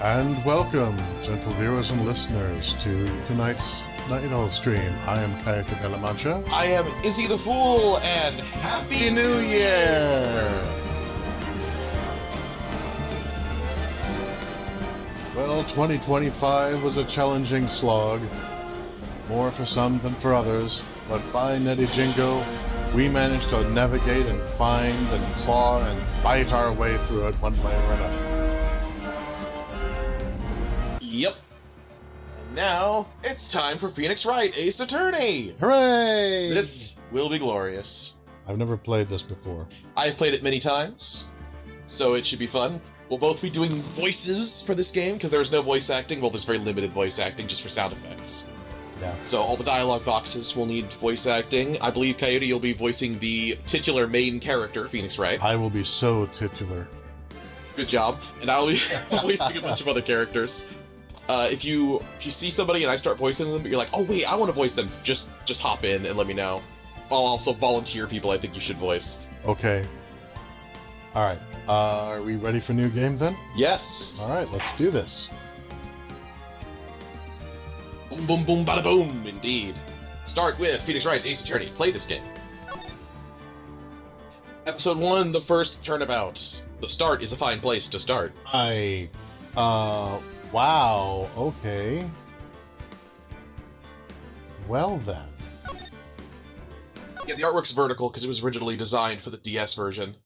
And welcome, gentle viewers and listeners, to tonight's Nite Owl stream. I am Coyote de la Mancha. I am Izzy the Fool, and Happy New Year! Well, 2025 was a challenging slog. More for some than for others, but by Netty Jingo, we managed to navigate and find and claw and bite our way through it one way or another. Yep. And now, it's time for Phoenix Wright, Ace Attorney! Hooray! This will be glorious. I've never played this before. I've played it many times, so it should be fun. We'll both be doing voices for this game, because there's no voice acting. Well, there's very limited voice acting, just for sound effects. Yeah. So all the dialogue boxes will need voice acting. I believe, Coyote, you'll be voicing the titular main character, Phoenix Wright. I will be so titular. Good job. And I'll be voicing a bunch of other characters. If you see somebody and I start voicing them, but you're like, oh wait, I want to voice them, just hop in and let me know. I'll also volunteer people I think you should voice. Okay. Alright. Are we ready for new game then? Yes. Alright, let's do this. Boom, boom, boom, bada boom, indeed. Start with Phoenix Wright, Ace Attorney. Play this game. Episode 1, the first Turnabout. The start is a fine place to start. Wow, okay. Well then. Yeah, the artwork's vertical because it was originally designed for the DS version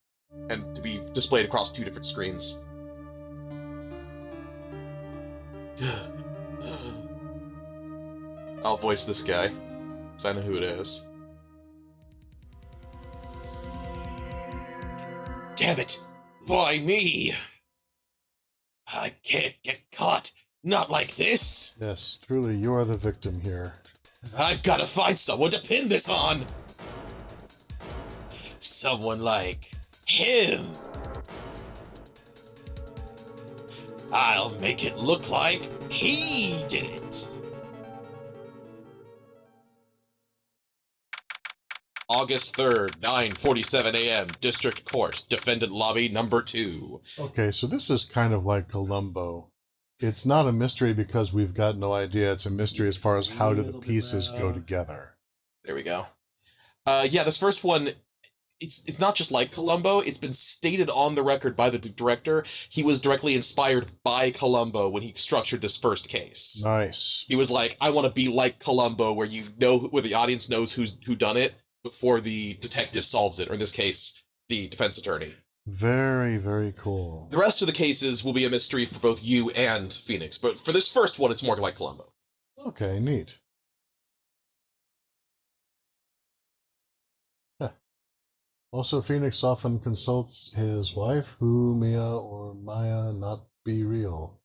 and to be displayed across 2 different screens. I'll voice this guy, because I know who it is. Damn it! Why me? I can't get caught. Not like this. Yes, truly, you are the victim here. I've got to find someone to pin this on. Someone like him. I'll make it look like he did it. August 3rd, 9:47 a.m., District Court, Defendant Lobby number 2. Okay, so this is kind of like Columbo. It's not a mystery because we've got no idea. It's a mystery as far as how do the pieces go together. There we go. Yeah, this first one, it's not just like Columbo. It's been stated on the record by the director. He was directly inspired by Columbo when he structured this first case. Nice. He was like, I want to be like Columbo, where where the audience knows who done it before the detective solves it, or in this case, the defense attorney. Very, very cool. The rest of the cases will be a mystery for both you and Phoenix, but for this first one, it's more like Columbo. Okay, neat. Huh. Also, Phoenix often consults his wife, who Mia or Maya not be real.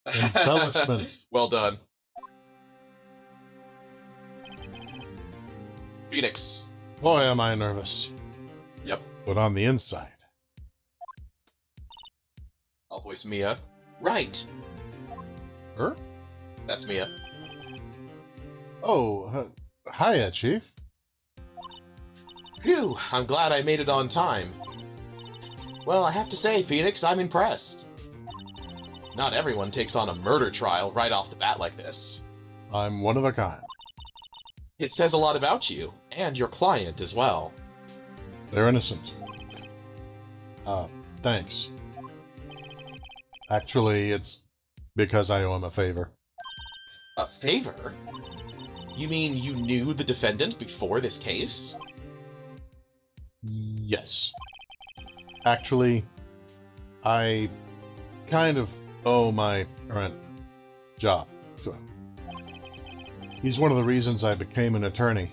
Embellishment. Well done. Phoenix. Boy, am I nervous. Yep. But on the inside. I'll voice Mia. Right. Her? That's Mia. Oh, hiya, Chief. Phew, I'm glad I made it on time. Well, I have to say, Phoenix, I'm impressed. Not everyone takes on a murder trial right off the bat like this. I'm one of a kind. It says a lot about you, and your client as well. They're innocent. Thanks. Actually, it's because I owe him a favor. A favor? You mean you knew the defendant before this case? Yes. Actually, I kind of owe my current job to him. He's one of the reasons I became an attorney.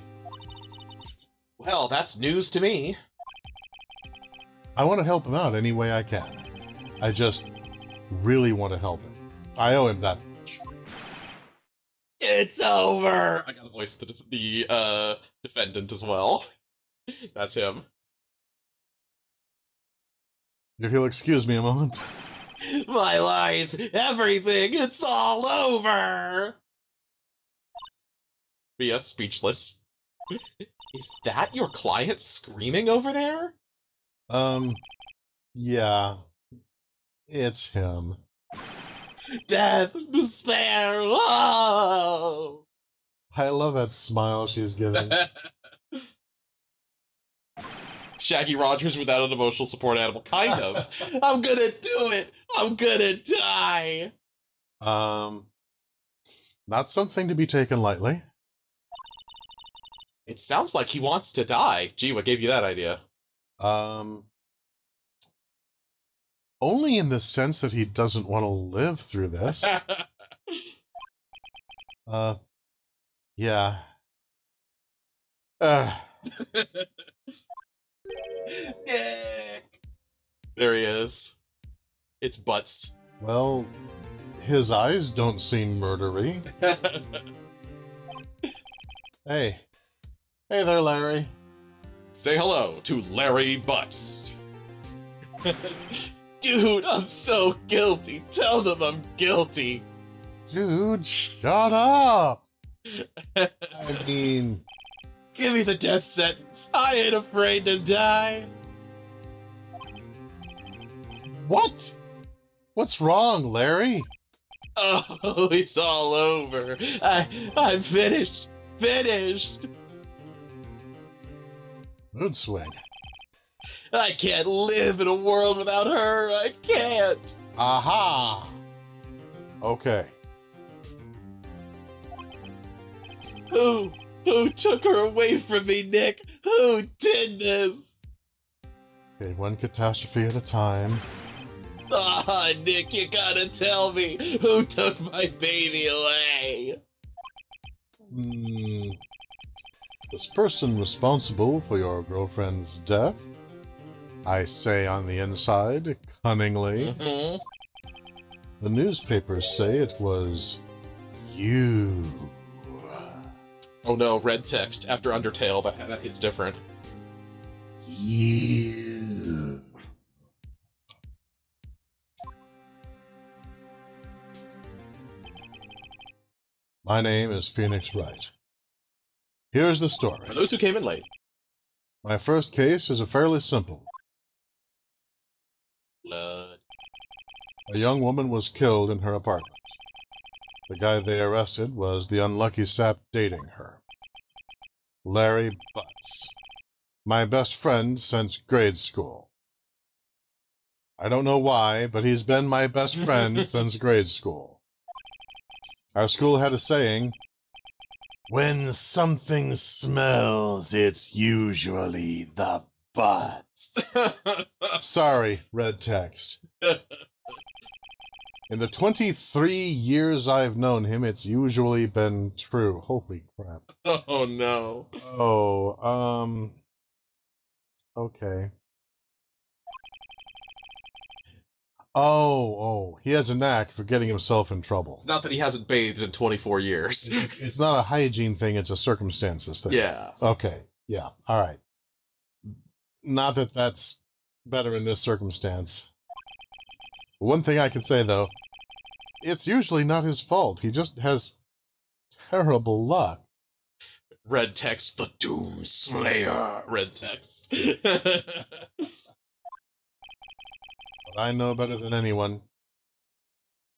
Well, that's news to me. I want to help him out any way I can. I just really want to help him. I owe him that much. It's over! I gotta voice the defendant as well. That's him. If you'll excuse me a moment. My life, everything, it's all over! Mia, speechless. Is that your client screaming over there? Yeah. It's him. Death, despair. Oh! I love that smile she's giving. Shaggy Rogers without an emotional support animal. Kind of. I'm gonna do it. I'm gonna die. Not something to be taken lightly. It sounds like he wants to die. Gee, what gave you that idea? Only in the sense that he doesn't want to live through this. Yeah. There he is. It's Butts. Well, his eyes don't seem murdery. Hey. Hey there, Larry. Say hello to Larry Butts. Dude, I'm so guilty. Tell them I'm guilty. Dude, shut up. I mean... Give me the death sentence. I ain't afraid to die. What? What's wrong, Larry? Oh, it's all over. I'm finished. Finished. Mood swing. I can't live in a world without her. I can't. Aha! Okay. Who took her away from me, Nick? Who did this? Okay, one catastrophe at a time. Ah, Nick, you gotta tell me. Who took my baby away? This person responsible for your girlfriend's death, I say on the inside, cunningly. Mm-hmm. The newspapers say it was you. Oh no, red text after Undertale. That hits different. You. My name is Phoenix Wright. Here's the story. For those who came in late. My first case is a fairly simple. Blood. A young woman was killed in her apartment. The guy they arrested was the unlucky sap dating her. Larry Butts. My best friend since grade school. I don't know why, but he's been my best friend since grade school. Our school had a saying, when something smells, it's usually the butts. Sorry, red text. In the 23 years I've known him, it's usually been true. Holy crap. Oh no. Oh, okay. Oh, he has a knack for getting himself in trouble. It's not that he hasn't bathed in 24 years. It's not a hygiene thing, it's a circumstances thing. Yeah. Okay, yeah, all right. Not that that's better in this circumstance. One thing I can say, though, it's usually not his fault. He just has terrible luck. Red text, the Doom Slayer. Red text. But I know better than anyone.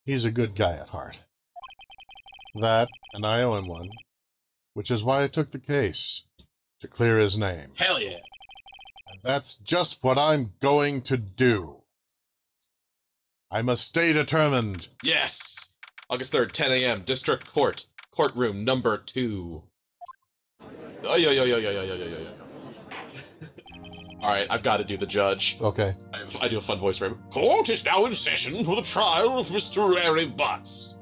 He's a good guy at heart. That, and I owe him one. Which is why I took the case. To clear his name. Hell yeah. And that's just what I'm going to do. I must stay determined. Yes. August 3rd, 10 a.m. District Court. Courtroom number 2. Oh, yo. Alright, I've got to do the judge. Okay. I do a fun voice for him. Court is now in session for the trial of Mr. Larry Butts.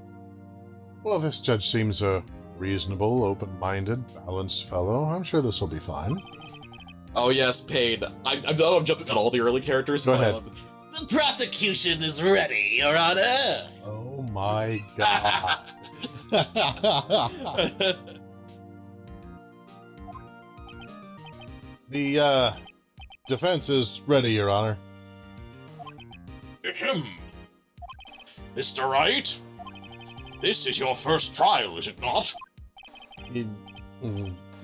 Well, this judge seems a reasonable, open-minded, balanced fellow. I'm sure this will be fine. Oh yes, Pain. I'm jumping on all the early characters. Go ahead. The prosecution is ready, Your Honor. Oh my god. The, defense is ready, Your Honor. Mr. Wright? This is your first trial, is it not?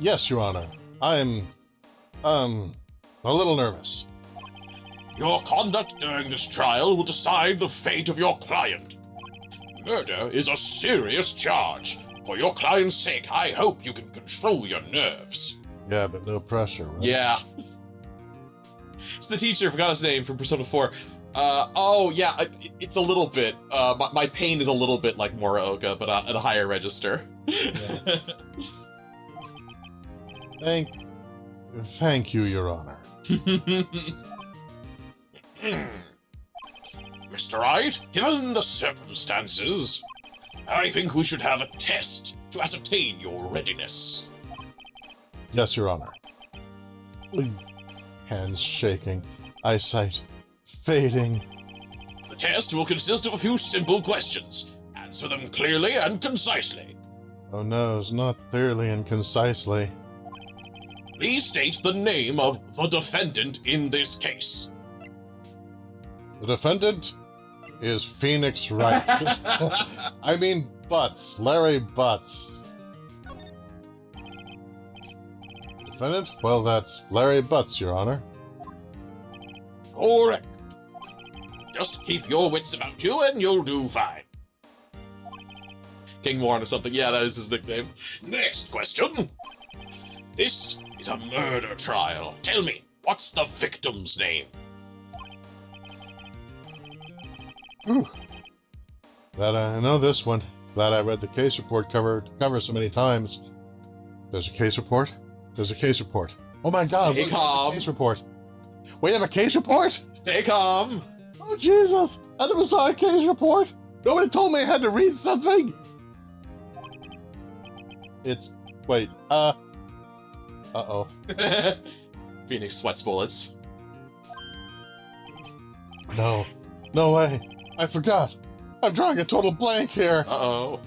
Yes, Your Honor. I'm, a little nervous. Your conduct during this trial will decide the fate of your client. Murder is a serious charge. For your client's sake, I hope you can control your nerves. Yeah, but no pressure, right? Yeah. It's the teacher, forgot his name, from Persona 4. Oh, yeah, it's a little bit. My pain is a little bit like Morioka, but at a higher register. Yeah. Thank you, Your Honor. Mr. Wright, given the circumstances, I think we should have a test to ascertain your readiness. Yes, Your Honor. Hands shaking, eyesight fading. The test will consist of a few simple questions. Answer them clearly and concisely. Oh no, it's not clearly and concisely. Please state the name of the defendant in this case. The defendant is Phoenix Wright. I mean Butts, Larry Butts. Defendant? Well, that's Larry Butts, Your Honor. Correct. Just keep your wits about you and you'll do fine. King Warren or something. Yeah, that is his nickname. Next question. This is a murder trial. Tell me, what's the victim's name? Whew. Glad I know this one. Glad I read the case report cover so many times. There's a case report? There's a case report. Oh my god, Stay calm. Case report. We have a case report? Stay calm. Oh Jesus, I never saw a case report. Nobody told me I had to read something. It's, wait, uh-oh. Phoenix sweats bullets. No, no way. I forgot. I'm drawing a total blank here. Uh-oh.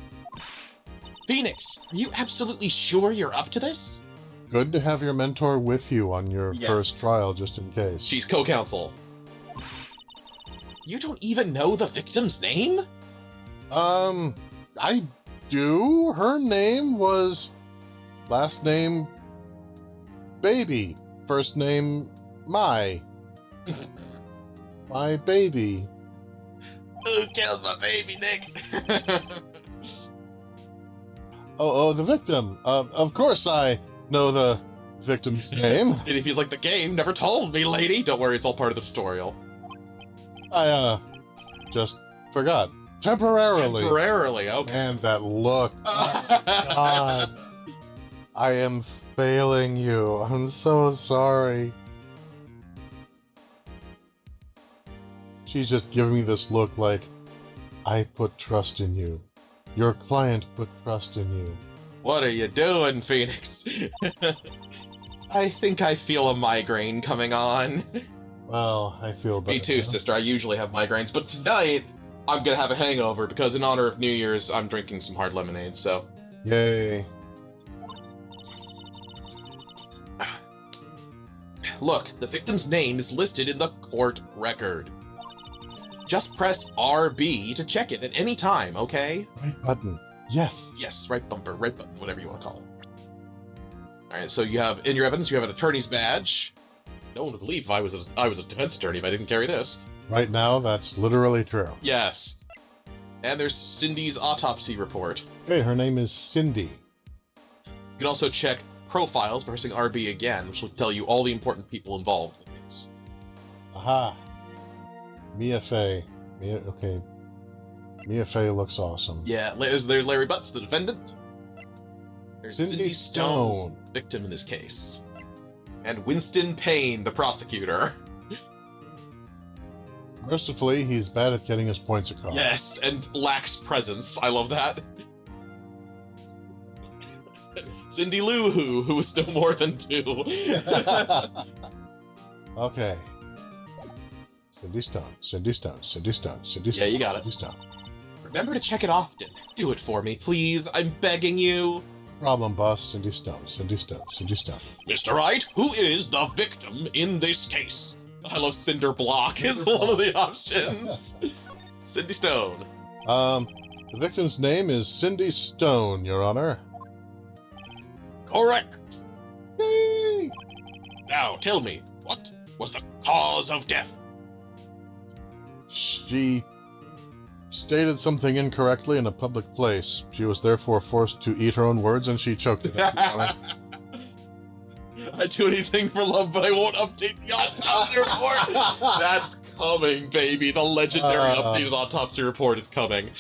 Phoenix, are you absolutely sure you're up to this? Good to have your mentor with you on your Yes. first trial, just in case. She's co-counsel. You don't even know the victim's name? I do. Her name was... last name... Baby. First name... My baby. Who killed my baby, Nick? Oh, the victim. Of course I know the victim's name. And if he's like, the game never told me, lady. Don't worry, it's all part of the tutorial. I, just forgot. Temporarily. Temporarily, okay. And that look. Oh, God. I am failing you. I'm so sorry. She's just giving me this look like, I put trust in you. Your client put trust in you. What are you doing, Phoenix? I think I feel a migraine coming on. Well, I feel better. Me too, now. sister. I usually have migraines, but tonight I'm gonna have a hangover because in honor of New Year's, I'm drinking some hard lemonade, so... Yay. Look, the victim's name is listed in the court record. Just press RB to check it at any time, okay? Right button. Yes. Yes, right bumper, right button, whatever you want to call it. Alright, so you have, in your evidence, you have an attorney's badge. No one would believe if I was a defense attorney if I didn't carry this. Right now, that's literally true. Yes. And there's Cindy's autopsy report. Hey, her name is Cindy. You can also check profiles by pressing RB again, which will tell you all the important people involved in things. Aha. Mia Fey. Okay. Mia Fey looks awesome. Yeah, there's Larry Butts, the defendant. There's Cindy Stone. victim in this case. And Winston Payne, the prosecutor. Mercifully, he's bad at getting his points across. Yes, and lacks presence. I love that. Cindy Lou who was no more than 2. Okay. Cindy Stone, Cindy Stone, Cindy Stone, Cindy Stone. Yeah, you got Cindy it. Stone. Remember to check it often. Do it for me, please. I'm begging you. Problem, boss. Cindy Stone, Cindy Stone, Cindy Stone. Mr. Wright, who is the victim in this case? I love Cinder Block is one of the options. Cindy Stone. The victim's name is Cindy Stone, Your Honor. Correct. Yay! Now, tell me, what was the cause of death? She stated something incorrectly in a public place. She was therefore forced to eat her own words, and she choked to death, Your Honor. I'd do anything for love, but I won't update the autopsy report. That's coming, baby. The legendary updated autopsy report is coming.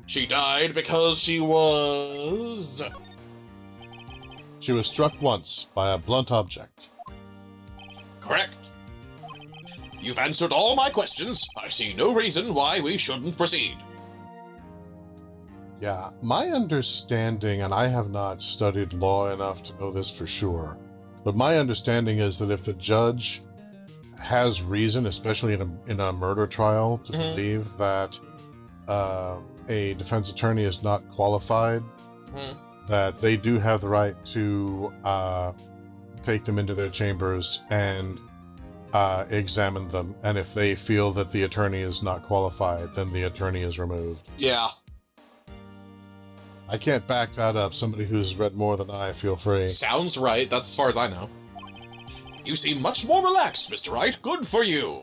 She died because she was struck once by a blunt object. Correct. You've answered all my questions. I see no reason why we shouldn't proceed. Yeah, my understanding, and I have not studied law enough to know this for sure, but my understanding is that if the judge has reason, especially in a murder trial, to believe that a defense attorney is not qualified, that they do have the right to take them into their chambers and examine them, and if they feel that the attorney is not qualified, then the attorney is removed. Yeah. I can't back that up. Somebody who's read more than I, feel free. Sounds right. That's as far as I know. You seem much more relaxed, Mr. Wright. Good for you.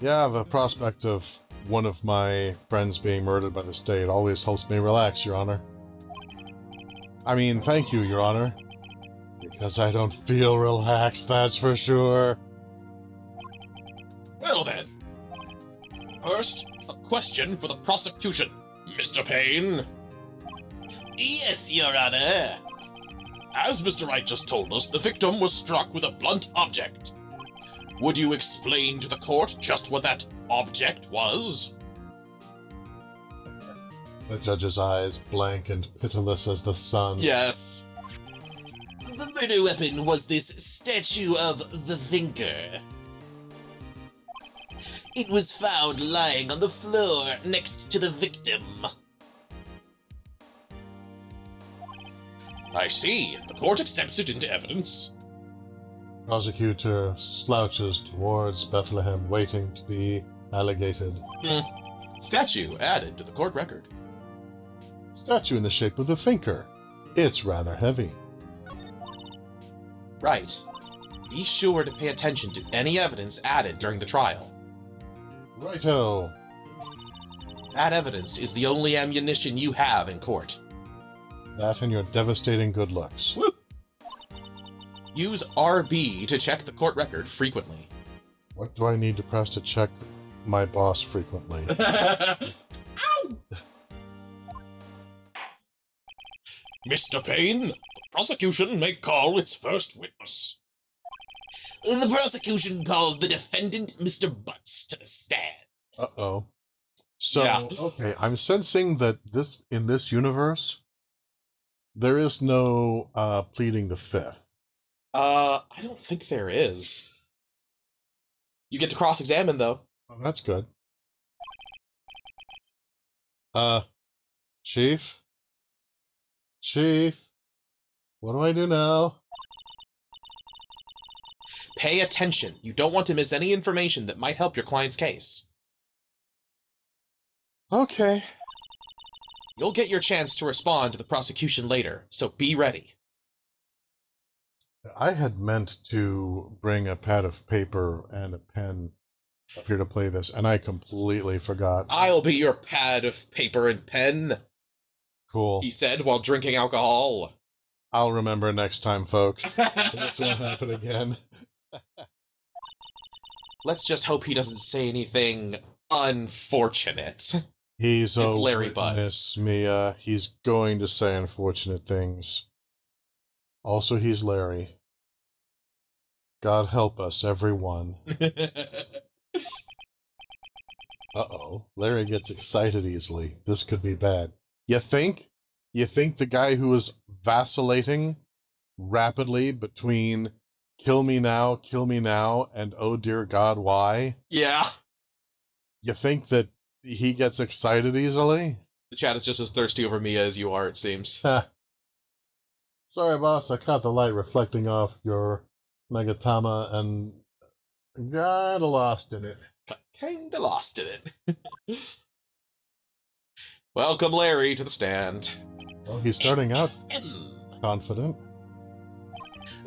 Yeah, the prospect of one of my friends being murdered by the state always helps me relax, Your Honor. I mean, thank you, Your Honor. Because I don't feel relaxed, that's for sure. Well then. First, a question for the prosecution. Mr. Payne? Yes, Your Honor. As Mr. Wright just told us, the victim was struck with a blunt object. Would you explain to the court just what that object was? The judge's eyes blank and pitiless as the sun. Yes. The murder weapon was this statue of the Thinker. It was found lying on the floor next to the victim. I see. The court accepts it into evidence. Prosecutor slouches towards Bethlehem, waiting to be alligated. Statue added to the court record. Statue in the shape of the Thinker. It's rather heavy. Right. Be sure to pay attention to any evidence added during the trial. Righto. That evidence is the only ammunition you have in court. That and your devastating good looks. Woo! Use RB to check the court record frequently. What do I need to press to check my boss frequently? Ow! Mr. Payne, the prosecution may call its first witness. The prosecution calls the defendant, Mr. Butts, to the stand. Uh-oh. So, Yeah. Okay, I'm sensing that in this universe, there is no pleading the fifth. I don't think there is. You get to cross-examine, though. Oh, that's good. Chief? Chief? What do I do now? Pay attention. You don't want to miss any information that might help your client's case. Okay. You'll get your chance to respond to the prosecution later, so be ready. I had meant to bring a pad of paper and a pen up here to play this, and I completely forgot. I'll be your pad of paper and pen, Cool. he said while drinking alcohol. I'll remember next time, folks. This won't happen again. Let's just hope he doesn't say anything unfortunate. He's It's a Larry witness, Mia. He's going to say unfortunate things. Also, he's Larry. God help us, everyone. Uh-oh. Larry gets excited easily. This could be bad. You think? You think the guy who was vacillating rapidly between kill me now, and oh dear God, why? Yeah. You think that he gets excited easily? The chat is just as thirsty over Mia as you are, it seems. Sorry, boss, I caught the light reflecting off your Megatama and got lost in it. Kinda lost in it. Welcome, Larry, to the stand. Well, he's starting out confident.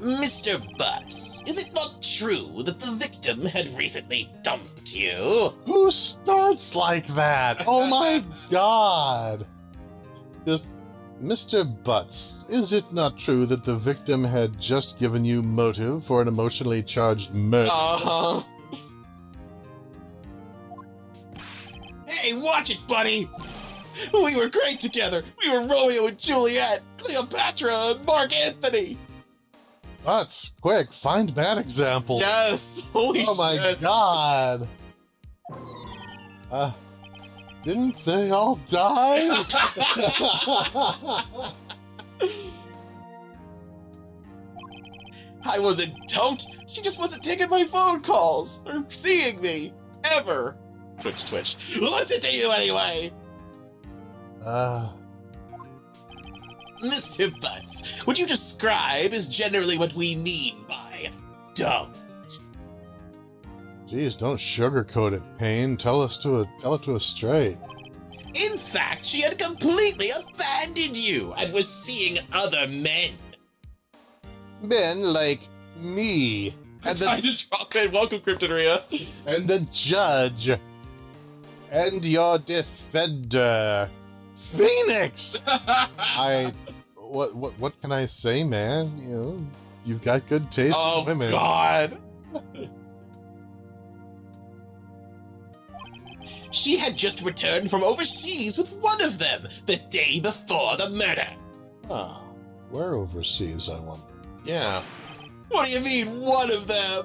Mr. Butts, is it not true that the victim had recently dumped you? Who starts like that? Oh my god! Just, Mr. Butts, is it not true that the victim had just given you motive for an emotionally charged murder? Uh-huh. Hey, watch it, buddy! We were great together! We were Romeo and Juliet, Cleopatra and Mark Anthony! Butts, quick, find bad examples. Yes! Holy Oh my shit. god! Didn't they all die? I wasn't dumped. She just wasn't taking my phone calls or seeing me. Ever. Twitch, twitch. What's it to you anyway? Mr. Butts, what you describe is generally what we mean by dumb. Jeez, don't sugarcoat it, Payne. Tell it to us straight. In fact, she had completely abandoned you and was seeing other men. Men like me. And Time to drop in. Welcome, Cryptoneria. and the judge. And your defender. Phoenix! What can I say, man? You know, you've got good taste Oh, in women. God. She had just returned from overseas with one of them the day before the murder. Ah, where overseas, I wonder. Yeah. What do you mean, one of them?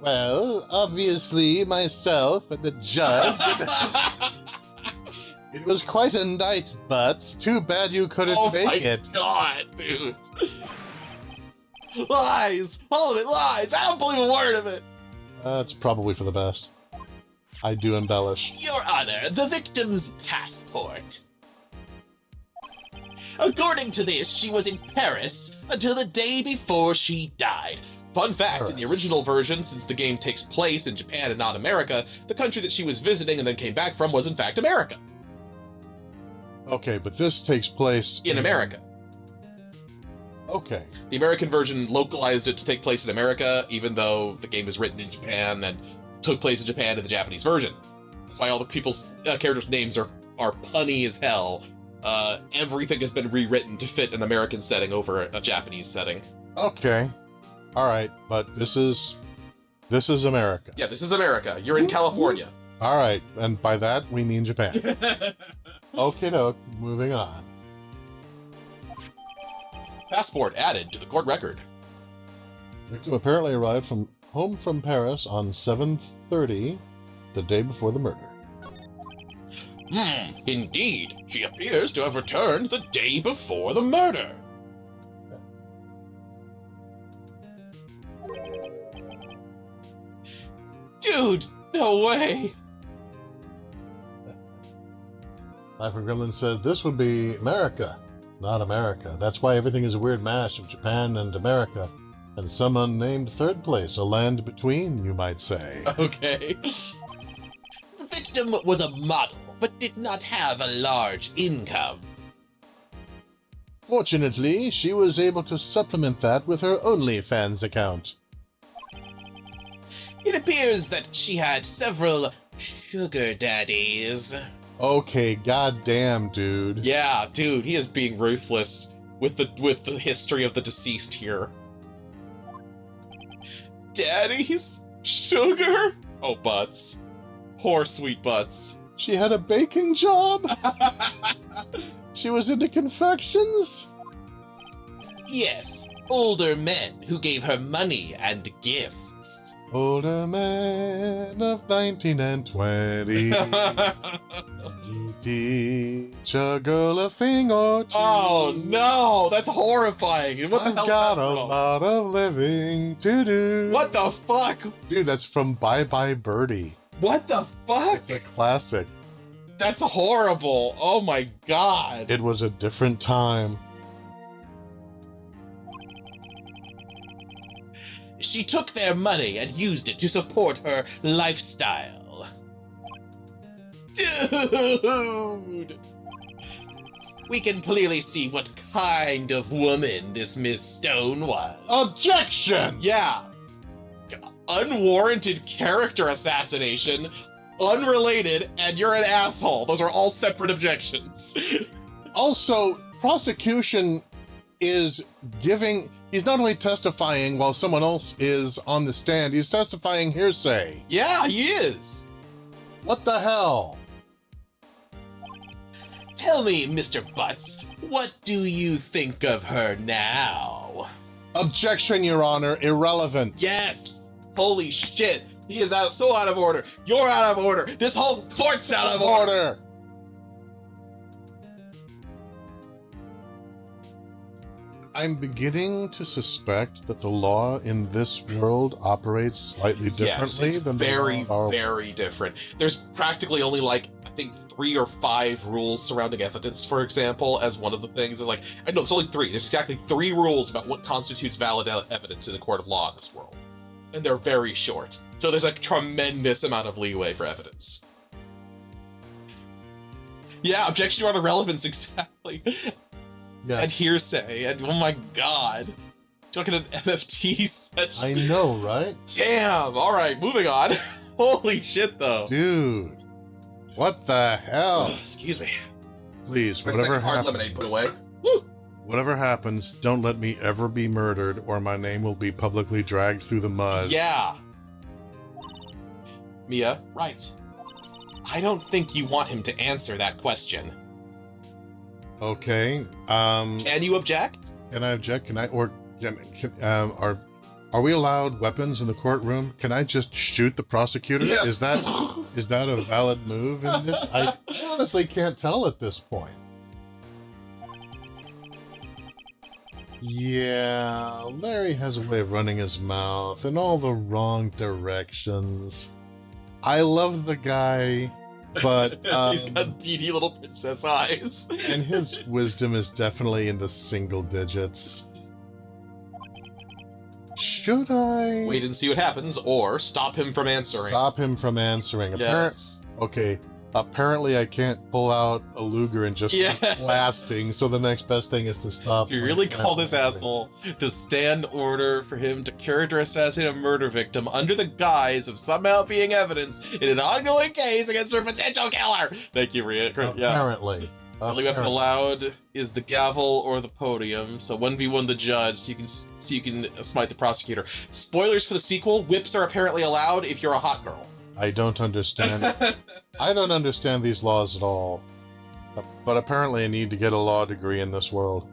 Well, obviously, myself and the judge. It was quite a night, Butts. Too bad you couldn't make it. God, dude. Lies! All of it lies! I don't believe a word of it! That's probably for the best. I do embellish. Your Honor, the victim's passport. According to this, she was in Paris until the day before she died. Fun fact, in the Paris. original version, since the game takes place in Japan and not America, the country that she was visiting and then came back from was in fact America. Okay, but this takes place In America. Okay. The American version localized it to take place in America, even though the game is written in Japan and took place in Japan in the Japanese version. That's why all the people's characters' names are punny as hell. Everything has been rewritten to fit an American setting over a Japanese setting. Okay. All right, but this is America. Yeah, this is America. You're in California. All right, and by that we mean Japan. Okay, doke. Moving on. Passport added to the court record. Victim apparently arrived home from Paris on 7:30, the day before the murder. Indeed, she appears to have returned the day before the murder. Dude, no way. Life from Gremlin said this would be America, not America. That's why everything is a weird mash of Japan and America, and some unnamed third place, a land between, you might say. Okay. The victim was a model, but did not have a large income. Fortunately, she was able to supplement that with her OnlyFans account. It appears that she had several sugar daddies. Okay, goddamn, dude. Yeah, dude, he is being ruthless with the history of the deceased here. Daddies? Sugar? Oh, butts. Poor sweet butts. She had a baking job? She was into confections? Yes, older men who gave her money and gifts. Older man of 19 and 20. Teach a girl a thing or two. Oh no, that's horrifying. What the I've hell? got is that a from? lot of living to do. What the fuck? Dude, that's from Bye Bye Birdie. What the fuck? It's a classic. That's horrible. Oh my god. It was a different time. She took their money and used it to support her lifestyle. Dude! we can clearly see what kind of woman this Miss Stone was. Objection! Yeah. Unwarranted character assassination, unrelated, and you're an asshole. Those are all separate objections. Also, prosecution is giving... He's not only testifying while someone else is on the stand, he's testifying hearsay. Yeah, he is. What the hell? Tell me, Mr. Butts, what do you think of her now? Objection, Your Honor. Irrelevant. Yes. Holy shit. He is so out of order. You're out of order. This whole court's out of order. I'm beginning to suspect that the law in this world operates slightly differently than very, the law. very different. There's practically only like, I think 3 or 5 rules surrounding evidence, for example, as one of the things. Is like, I know it's only 3. There's exactly 3 rules about what constitutes valid evidence in a court of law in this world. And they're very short. So there's a tremendous amount of leeway for evidence. Yeah, objection to relevance, exactly. Yeah. And hearsay, and oh my god. Talking an MFT session. I know, right? Damn, alright, moving on. Holy shit, though. Dude. What the hell? Excuse me. Please, My whatever second hard happens, lemonade put away. Woo! whatever happens, don't let me ever be murdered or my name will be publicly dragged through the mud. Yeah. Mia, right. I don't think you want him to answer that question. Okay. Can you object? Can I object? Can I, or are we allowed weapons in the courtroom? Can I just shoot the prosecutor? Yeah. Is that a valid move in this? I honestly can't tell at this point. Yeah, Larry has a way of running his mouth in all the wrong directions. I love the guy, but He's got beady little princess eyes. and his wisdom is definitely in the single digits. Should I Wait and see what happens, or stop him from answering. stop him from answering? Yes. Okay, apparently I can't pull out a Luger and just Yeah. keep blasting, so the next best thing is to stop. You him really from call this answering. asshole to stand order for him to character assassinate a murder victim under the guise of somehow being evidence in an ongoing case against her potential killer? Thank you, Ria. Yeah. Apparently. The only weapon allowed is the gavel or the podium, so 1v1 the judge, so you can smite the prosecutor. Spoilers for the sequel, whips are apparently allowed if you're a hot girl. I don't understand. I don't understand these laws at all. But apparently I need to get a law degree in this world.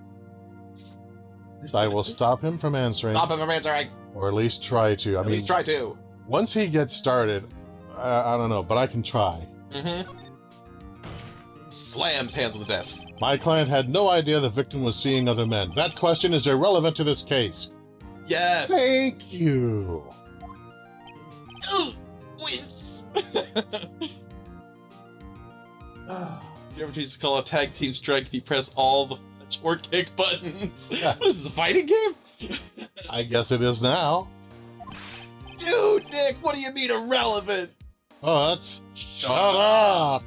So I will stop him from answering. Stop him from answering! Or at least try to. I At mean, least try to. once he gets started, I don't know, but I can try. Mm-hmm. Slams hands on the desk. My client had no idea the victim was seeing other men. That question is irrelevant to this case. Yes! Thank you. Ooh, wince! Do you ever choose to call a tag team strike if you press all the short kick buttons? What is this, a fighting game? I guess it is now. Dude, Nick, what do you mean irrelevant? Oh, that's... Shut up!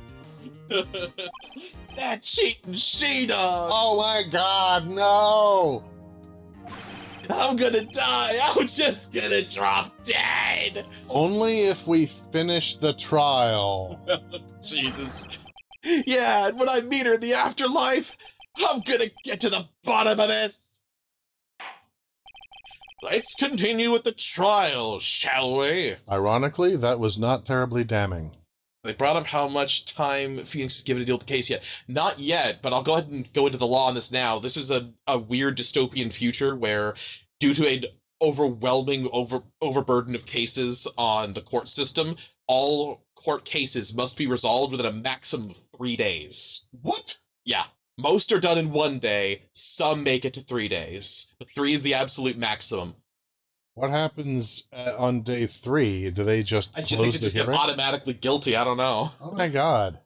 That cheating she-dog! Oh my god, no! I'm gonna die! I'm just gonna drop dead! Only if we finish the trial. Jesus. Yeah, and when I meet her in the afterlife, I'm gonna get to the bottom of this! Let's continue with the trial, shall we? Ironically, that was not terribly damning. They brought up how much time Phoenix is given to deal with the case yet. Not yet, but I'll go ahead and go into the law on this now. This is a weird dystopian future where, due to an overwhelming overburden of cases on the court system, all court cases must be resolved within a maximum of 3 days. What? Yeah. Most are done in 1 day, some make it to 3 days. But 3 is the absolute maximum. What happens on day 3? Do they just I close think they the just get hearing? automatically guilty, I don't know. Oh my god.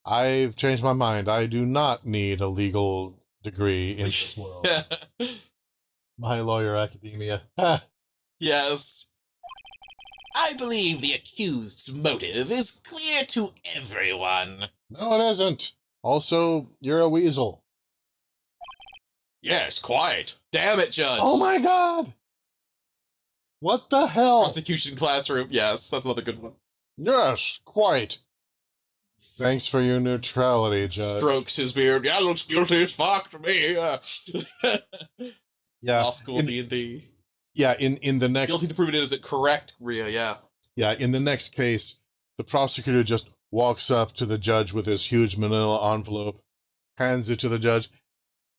I've changed my mind. I do not need a legal degree in this world. My lawyer academia. Yes. I believe the accused's motive is clear to everyone. No, it isn't. Also, you're a weasel. Yes, quiet. Damn it, Judge. Oh my god! What the hell? Prosecution classroom. Yes, that's another good one. Yes, quite. Thanks for your neutrality, Judge. Strokes his beard. Yeah, looks guilty as fuck to me. Yeah. Law school D&D. Yeah, in the next... Guilty to prove it innocent. Correct, Rhea, yeah. Yeah, in the next case, the prosecutor just walks up to the judge with his huge manila envelope, hands it to the judge.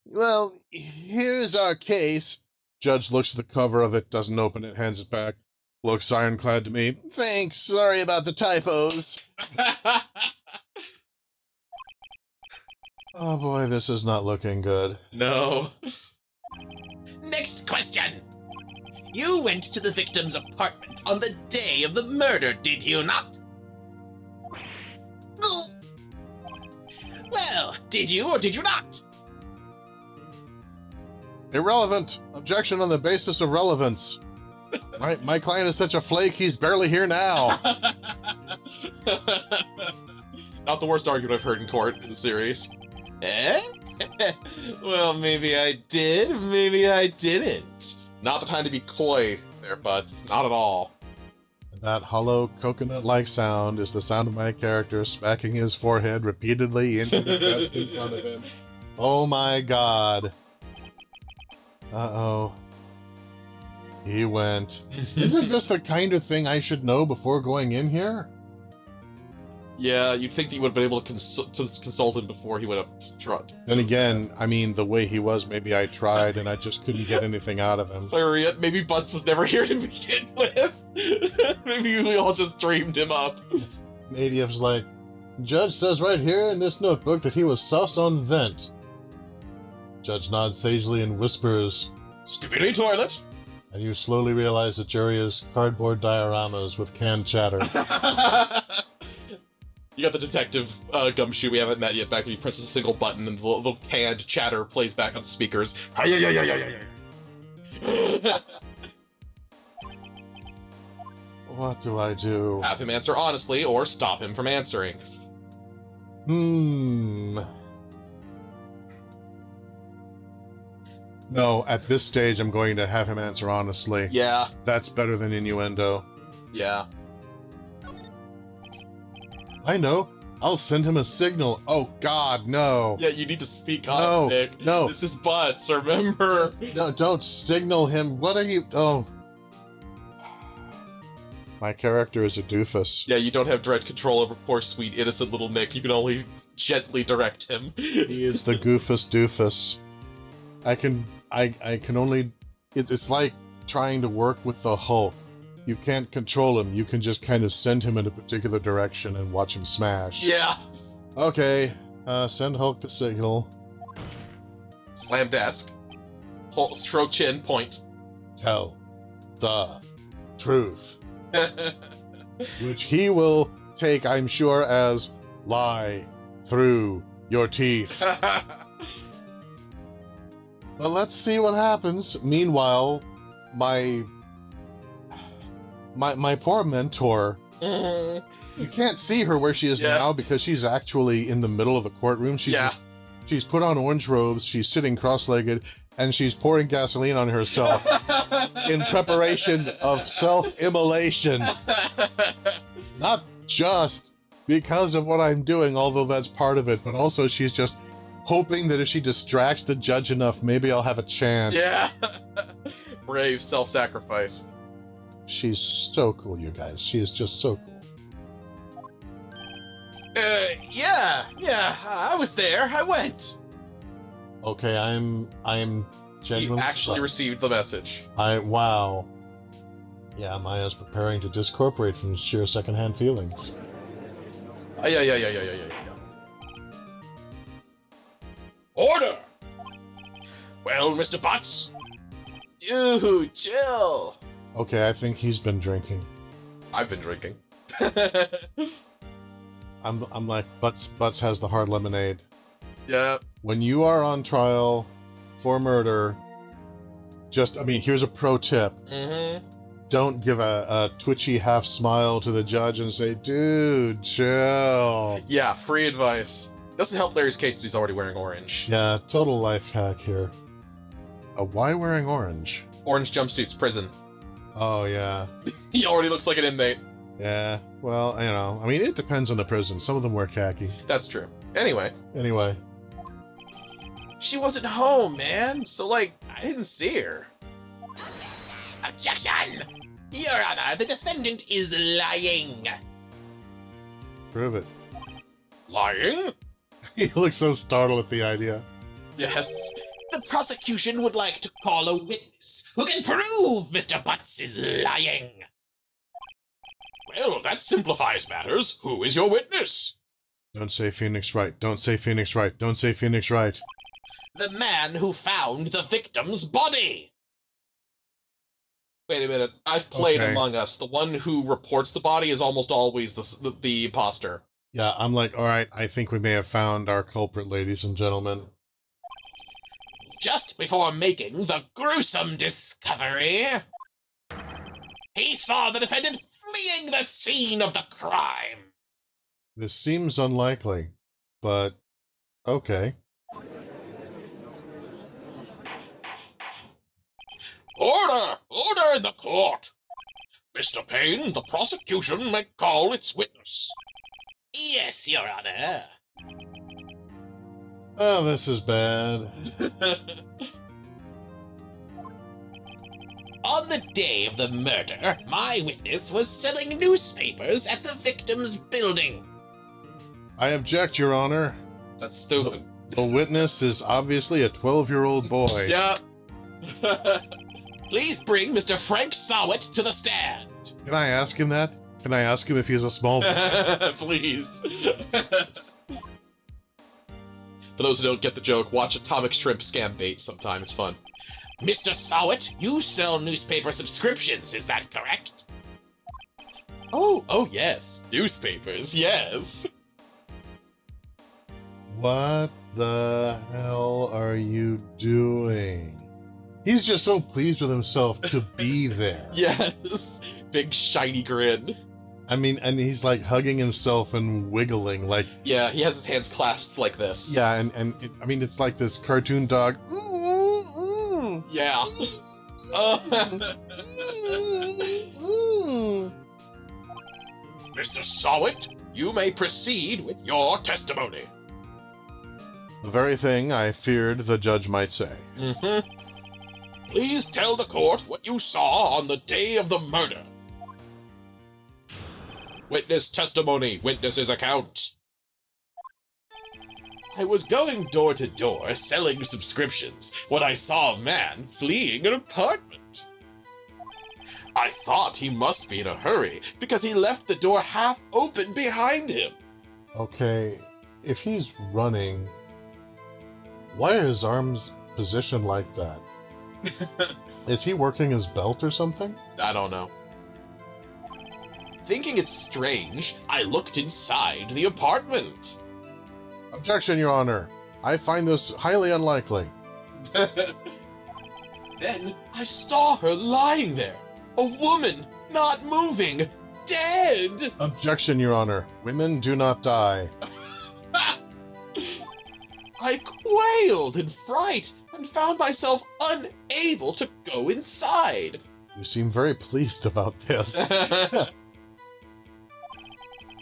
Well, here's our case. Judge looks at the cover of it, doesn't open it, hands it back, looks ironclad to me. Thanks, sorry about the typos. Oh boy, this is not looking good. No. Next question. You went to the victim's apartment on the day of the murder, did you not? Well, did you or did you not? Irrelevant. Objection on the basis of relevance. My client is such a flake, he's barely here now. Not the worst argument I've heard in court in the series. Eh? Well, maybe I did, maybe I didn't. Not the time to be coy there, buds. Not at all. That hollow, coconut-like sound is the sound of my character smacking his forehead repeatedly into the desk in front of him. Oh my god. Uh-oh. He went. Isn't this the kind of thing I should know before going in here? Yeah, you'd think that you would have been able to consult him before he went up to trot. Then again, I mean, the way he was, maybe I tried and I just couldn't get anything out of him. Sorry, maybe Butts was never here to begin with. Maybe we all just dreamed him up. Native's like, Judge says right here in this notebook that he was sus on vent. Judge nods sagely and whispers, Skippity toilet. and you slowly realize the jury is cardboard dioramas with canned chatter. You got the detective gumshoe we haven't met yet back when he presses a single button and the little canned chatter plays back on the speakers. What do I do? Have him answer honestly or stop him from answering. No, at this stage I'm going to have him answer honestly. Yeah. That's better than innuendo. Yeah. I know. I'll send him a signal. Oh god, no. Yeah, you need to speak No, up, Nick. no. This is Butts, remember? No, don't signal him. What are you... Oh. My character is a doofus. Yeah, you don't have direct control over poor, sweet, innocent little Nick. You can only gently direct him. He is the goofus doofus. I can only... It's like trying to work with the Hulk. You can't control him. You can just kind of send him in a particular direction and watch him smash. Yeah. Okay. Send Hulk the signal. Slam desk. Stroke chin, point. Tell the truth. Which he will take, I'm sure, as lie through your teeth. Well, let's see what happens. Meanwhile, my poor mentor, you can't see her where she is now because she's actually in the middle of the courtroom. She's put on orange robes, she's sitting cross-legged, and she's pouring gasoline on herself in preparation of self-immolation. Not just because of what I'm doing, although that's part of it, but also she's just hoping that if she distracts the judge enough, maybe I'll have a chance. Yeah. Brave self-sacrifice. She's so cool, you guys. She is just so cool. Yeah, I was there. I went. Okay, I'm genuinely... You actually received the message. Wow. Yeah, Maya's preparing to discorporate from sheer secondhand feelings. Yeah. Order! Well, Mr. Butts? Dude, chill. Okay, I think he's been drinking. I've been drinking. I'm like, Butts has the hard lemonade. Yeah. When you are on trial for murder, here's a pro tip. Mm-hmm. Don't give a twitchy half smile to the judge and say, dude, chill. Yeah, free advice. Doesn't help Larry's case that he's already wearing orange. Yeah, total life hack here. Why wearing orange? Orange jumpsuits, prison. Oh, yeah. He already looks like an inmate. Yeah, well, you know, I mean, it depends on the prison. Some of them wear khaki. That's true. Anyway. She wasn't home, man. So, like, I didn't see her. Objection! Your Honor, the defendant is lying. Prove it. Lying? He looks so startled at the idea. Yes. The prosecution would like to call a witness who can prove Mr. Butts is lying. Well, that simplifies matters. Who is your witness? Don't say Phoenix Wright. Don't say Phoenix Wright. Don't say Phoenix Wright. The man who found the victim's body. Wait a minute. I've played Okay. Among Us. The one who reports the body is almost always the imposter. Yeah, I'm like, all right, I think we may have found our culprit, ladies and gentlemen. Just before making the gruesome discovery, he saw the defendant fleeing the scene of the crime. This seems unlikely, but okay. Order! Order in the court! Mr. Payne, the prosecution may call its witness. Yes, Your Honor. Oh, this is bad. On the day of the murder, my witness was selling newspapers at the victim's building. I object, Your Honor. That's stupid. The witness is obviously a 12-year-old boy. Yeah. Please bring Mr. Frank Sowett to the stand. Can I ask him that? Can I ask him if he's a small boy? Please. For those who don't get the joke, watch Atomic Shrimp Scam Bait sometime. It's fun. Mr. Sowett, you sell newspaper subscriptions, is that correct? Oh yes. Newspapers, yes. What the hell are you doing? He's just so pleased with himself to be there. Yes. Big shiny grin. I mean, and he's like hugging himself and wiggling like... Yeah, he has his hands clasped like this. Yeah, and I mean, it's like this cartoon dog. Yeah. Mr. Sowett, you may proceed with your testimony. The very thing I feared the judge might say. Mm-hmm. Please tell the court what you saw on the day of the murder. Witness testimony, witness's account. I was going door to door selling subscriptions when I saw a man fleeing an apartment. I thought he must be in a hurry because he left the door half open behind him. Okay, if he's running, why are his arms positioned like that? Is he working his belt or something? I don't know. Thinking it strange, I looked inside the apartment. Objection, Your Honor. I find this highly unlikely. Then I saw her lying there. A woman, not moving, dead. Objection, Your Honor. Women do not die. I quailed in fright and found myself unable to go inside. You seem very pleased about this.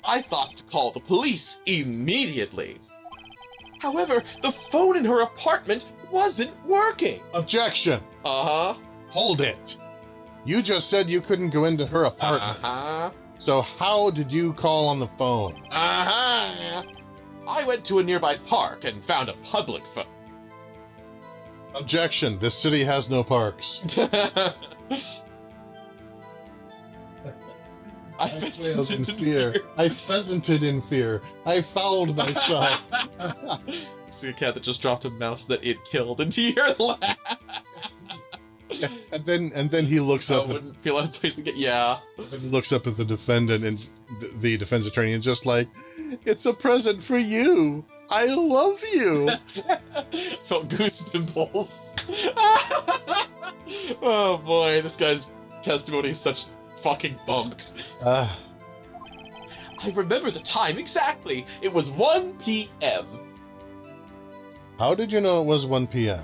I thought to call the police immediately. However, the phone in her apartment wasn't working. Objection! Uh-huh. Hold it! You just said you couldn't go into her apartment. Uh-huh. So how did you call on the phone? Uh-huh. I went to a nearby park and found a public phone. Objection! This city has no parks. I quailed in fear. I pheasanted in fear. I fouled myself. See a cat that just dropped a mouse that it killed into your lap. Yeah, and then he looks I up. wouldn't feel out of place to get. Yeah. And he looks up at the defendant and the defense attorney and just like, it's a present for you. I love you. Felt goose pimples. Oh boy, this guy's testimony is such fucking bunk. I remember the time exactly. It was 1 p.m. How did you know it was 1 p.m.?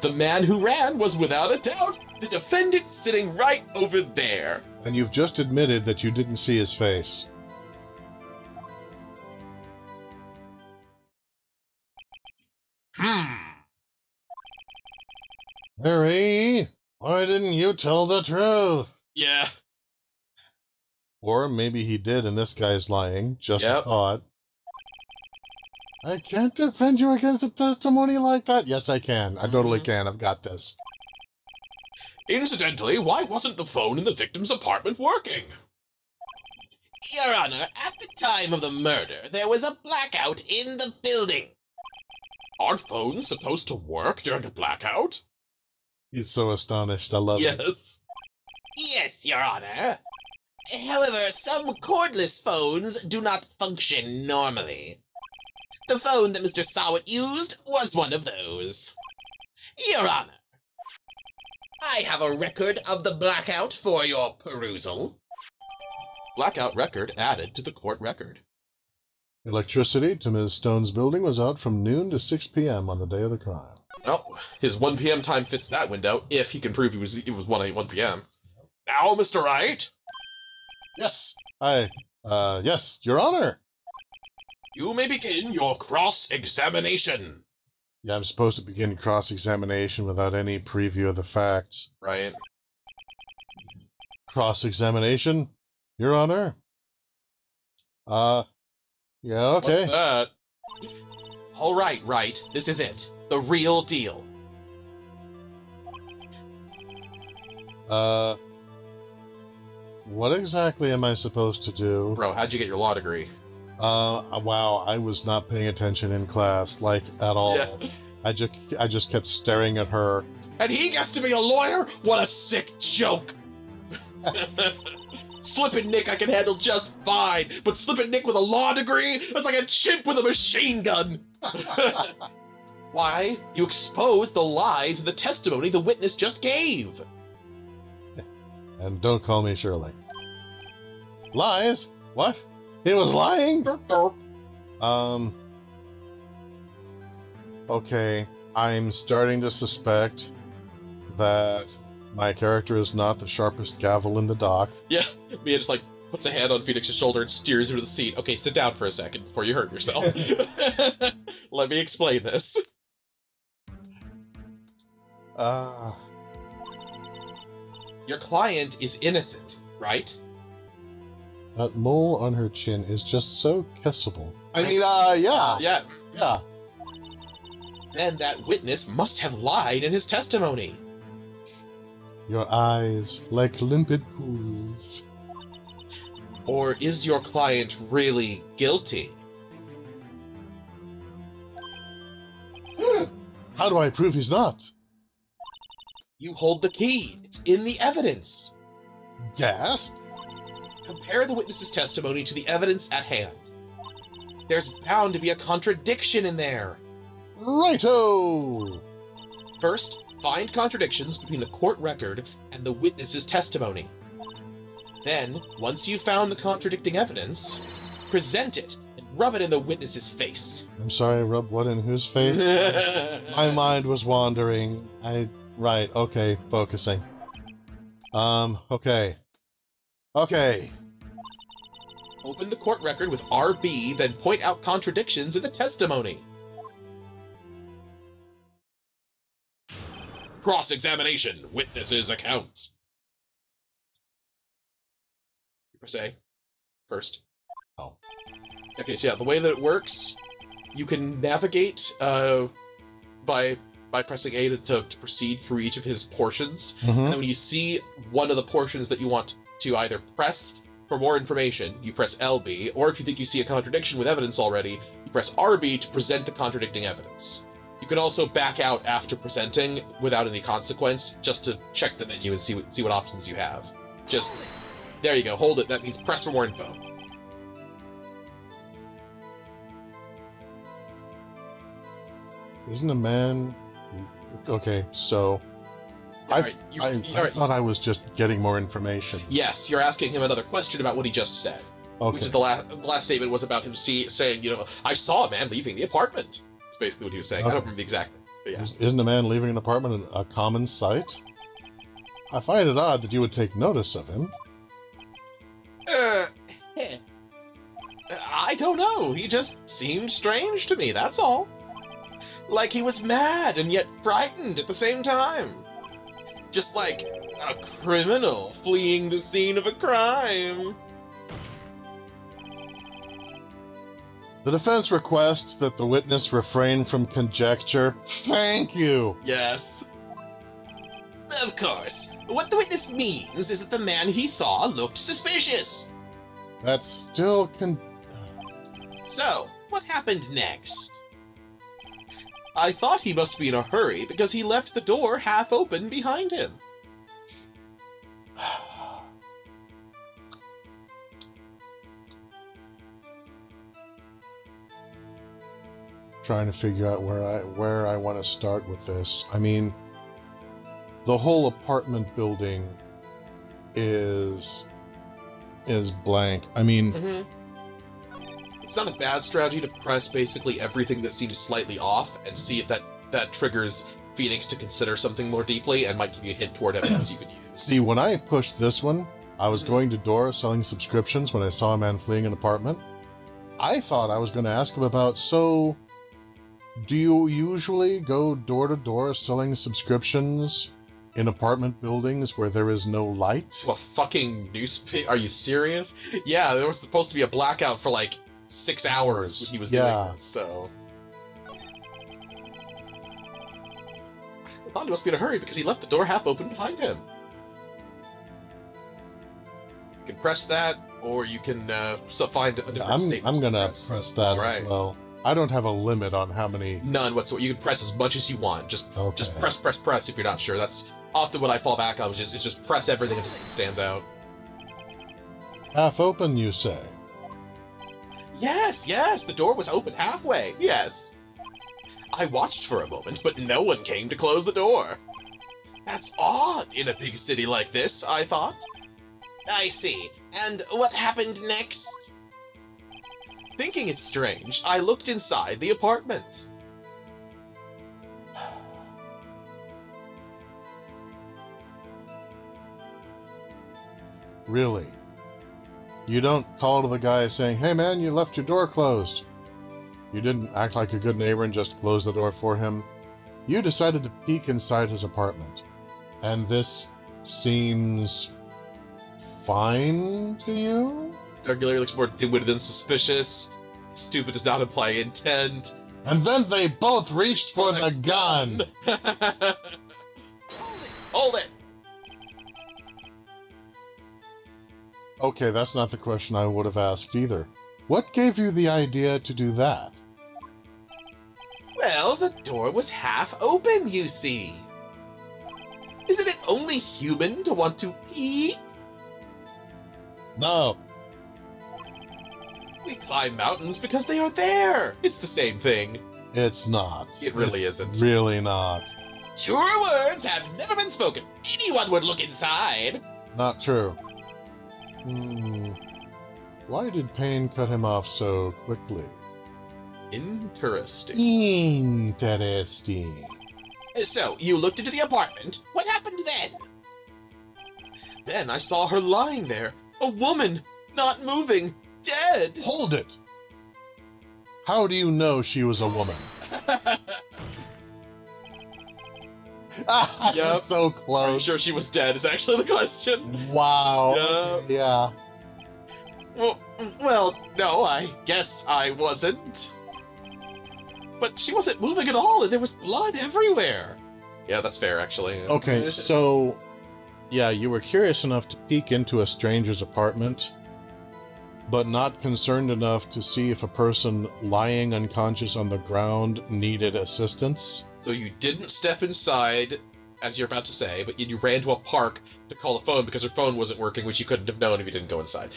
The man who ran was without a doubt the defendant sitting right over there. And you've just admitted that you didn't see his face. Harry, why didn't you tell the truth? Yeah. Or maybe he did and this guy's lying. Just a Yep. thought. I can't defend you against a testimony like that. Yes, I can. I totally can. I've got this. Incidentally, why wasn't the phone in the victim's apartment working? Your Honor, at the time of the murder, there was a blackout in the building. Aren't phones supposed to work during a blackout? He's so astonished. I love it. Yes. Yes, Your Honor. However, some cordless phones do not function normally. The phone that Mr. Sawat used was one of those. Your Honor, I have a record of the blackout for your perusal. Blackout record added to the court record. Electricity to Ms. Stone's building was out from noon to 6 p.m. on the day of the crime. Oh, his 1 p.m. time fits that window, if he can prove it was 1 p.m. Now, Mr. Wright, Yes. Yes, Your Honor. you may begin your cross-examination. Yeah, I'm supposed to begin cross-examination without any preview of the facts. Right. Cross-examination, Your Honor? Yeah, okay. What's that? All right, Wright, this is it. The real deal. What exactly am I supposed to do? Bro, how'd you get your law degree? Wow, I was not paying attention in class, like, at all. Yeah. I just kept staring at her. And he gets to be a lawyer? What a sick joke! Slippin' Nick I can handle just fine, but Slippin' Nick with a law degree? That's like a chimp with a machine gun! Why? You exposed the lies in the testimony the witness just gave. And don't call me Shirley. Lies? What? He was lying? Okay, I'm starting to suspect that my character is not the sharpest gavel in the dock. Yeah, Mia just like puts a hand on Phoenix's shoulder and steers him to the seat. Okay, sit down for a second before you hurt yourself. Let me explain this. Your client is innocent, right? That mole on her chin is just so kissable. I mean, yeah. Yeah. Then that witness must have lied in his testimony. Your eyes, like limpid pools. Or is your client really guilty? How do I prove he's not? You hold the key. It's in the evidence. Gasp? Compare the witness's testimony to the evidence at hand. There's bound to be a contradiction in there. Righto! First, find contradictions between the court record and the witness's testimony. Then, once you've found the contradicting evidence, present it and rub it in the witness's face. I'm sorry, rub what in whose face? My mind was wandering. Right, okay, focusing. Okay. Okay. Open the court record with RB, then point out contradictions in the testimony. Cross-examination, witness's account. Per se. First. Oh. Okay, so yeah, the way that it works, you can navigate by pressing A to proceed through each of his portions. And then when you see one of the portions that you want to either press for more information, you press LB, or if you think you see a contradiction with evidence already, you press RB to present the contradicting evidence. You can also back out after presenting without any consequence, just to check the menu and see what options you have. Just, there you go, hold it, that means press for more info. Isn't a man... Okay, so... I thought I was just getting more information. Yes, you're asking him another question about what he just said. Okay. Which is the last statement was about him saying, I saw a man leaving the apartment. basically what he was saying. I don't remember the exact thing, but yeah. Isn't a man leaving an apartment a common sight? I find it odd that you would take notice of him. I don't know. He just seemed strange to me, that's all. Like he was mad and yet frightened at the same time. Just like a criminal fleeing the scene of a crime. The defense requests that the witness refrain from conjecture. Thank you! Yes. Of course. What the witness means is that the man he saw looked suspicious. That's still So, what happened next? I thought he must be in a hurry because he left the door half open behind him. trying to figure out where I want to start with this. I mean, the whole apartment building is blank. I mean, It's not a bad strategy to press basically everything that seems slightly off and see if that triggers Phoenix to consider something more deeply and might give you a hint toward evidence you could use. see, when I pushed this one, I was going to door selling subscriptions when I saw a man fleeing an apartment. I thought I was going to ask him about, so do you usually go door to door selling subscriptions in apartment buildings where there is no light? To a fucking newspaper? Are you serious? Yeah, there was supposed to be a blackout for like 6 hours when he was doing this, so... I thought he must be in a hurry because he left the door half open behind him. You can press that, or you can find a different statement. I'm gonna press that Alright. as well. I don't have a limit on how many... None whatsoever. You can press as much as you want. Just press if you're not sure. That's often what I fall back on, is just press everything until something stands out. Half open, you say? Yes, the door was open halfway, yes. I watched for a moment, but no one came to close the door. That's odd in a big city like this, I thought. I see. And what happened next? Thinking it strange, I looked inside the apartment. Really? You don't call to the guy saying, "Hey man, you left your door closed." You didn't act like a good neighbor and just close the door for him. You decided to peek inside his apartment. And this seems fine to you? Regularly looks more dim-witted than suspicious. Stupid does not imply intent. And then they both reached for the gun! Hold it! Okay, that's not the question I would have asked either. What gave you the idea to do that? Well, the door was half open, you see. Isn't it only human to want to peek? No. We climb mountains because they are there. It's the same thing. It's not. It really isn't. Really not. Truer words have never been spoken. Anyone would look inside. Not true. Why did Payne cut him off so quickly? Interesting. Interesting. So, you looked into the apartment. What happened then? Then I saw her lying there. A woman, not moving, dead. Hold it! How do you know she was a woman? Yep. So close. I'm sure she was dead is actually the question. Wow. Yeah. Well, no, I guess I wasn't. But she wasn't moving at all, and there was blood everywhere. Yeah, that's fair, actually. Okay, so... Yeah, you were curious enough to peek into a stranger's apartment, but not concerned enough to see if a person lying unconscious on the ground needed assistance? So you didn't step inside, as you're about to say, but you ran to a park to call the phone because her phone wasn't working, which you couldn't have known if you didn't go inside.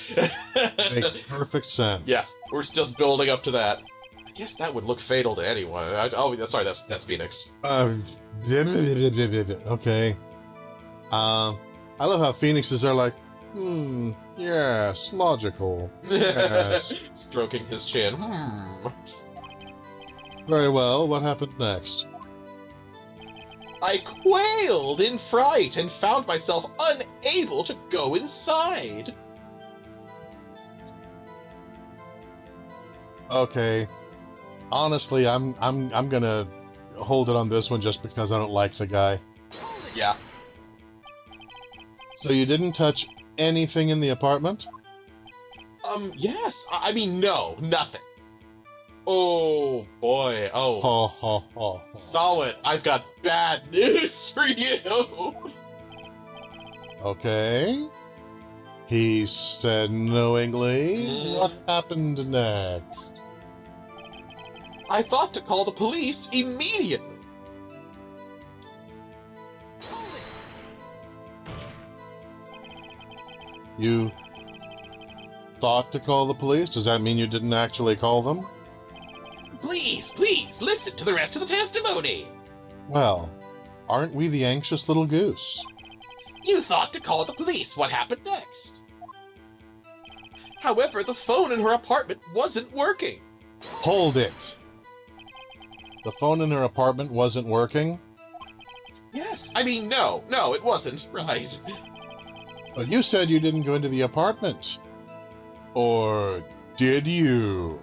Makes perfect sense. Yeah, we're just building up to that. I guess that would look fatal to anyone. Sorry, that's Phoenix. Okay. I love how Phoenix is there like, yes, logical. Yes. Stroking his chin. Very well, what happened next? I quailed in fright and found myself unable to go inside. Okay. Honestly, I'm gonna hold it on this one just because I don't like the guy. Yeah. So you didn't touch anything in the apartment? Yes. I mean, no, nothing. Oh, boy. Oh. Ho, ho, ho. Solid, I've got bad news for you. Okay. He said knowingly. What happened next? I thought to call the police immediately. You thought to call the police? Does that mean you didn't actually call them? Please, listen to the rest of the testimony. Well, aren't we the anxious little goose? You thought to call the police. What happened next? However, the phone in her apartment wasn't working. Hold it! The phone in her apartment wasn't working? Yes, I mean, no, it wasn't, right. But you said you didn't go into the apartment. Or did you?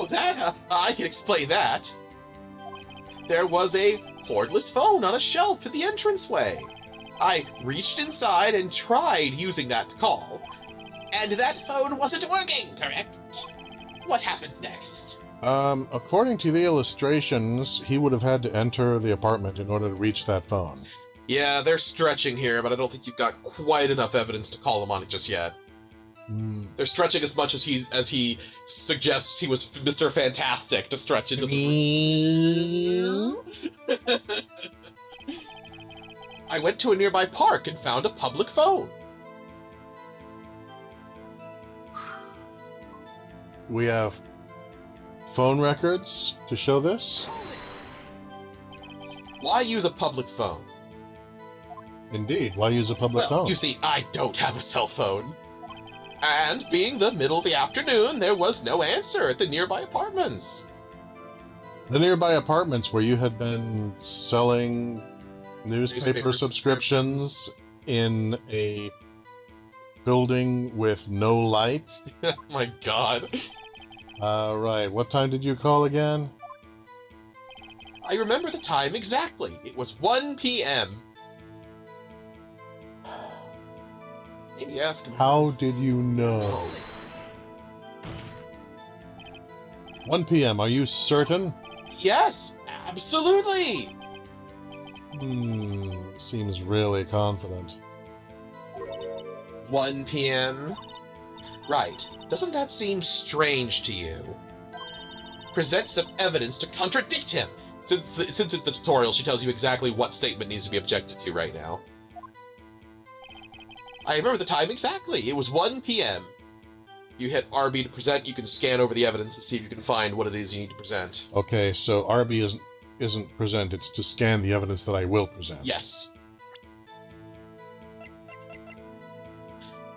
That, I can explain that. There was a cordless phone on a shelf in the entranceway. I reached inside and tried using that to call. And that phone wasn't working, correct? What happened next? According to the illustrations, he would have had to enter the apartment in order to reach that phone. Yeah, they're stretching here, but I don't think you've got quite enough evidence to call him on it just yet. They're stretching as much as he suggests he was Mr. Fantastic to stretch into the... I went to a nearby park and found a public phone. We have phone records to show this? Why use a public phone? Indeed, why use a public phone? You see, I don't have a cell phone. And being the middle of the afternoon, there was no answer at the nearby apartments. The nearby apartments where you had been selling newspaper subscriptions in a building with no light? My God. Right. What time did you call again? I remember the time exactly. It was 1 p.m. Maybe ask him. How did you know? 1 p.m., are you certain? Yes, absolutely. Seems really confident. 1 p.m.? Right. Doesn't that seem strange to you? Present some evidence to contradict him. Since it's the tutorial, she tells you exactly what statement needs to be objected to right now. I remember the time exactly. It was 1 p.m. You hit RB to present. You can scan over the evidence and see if you can find what it is you need to present. Okay, so RB isn't present. It's to scan the evidence that I will present. Yes.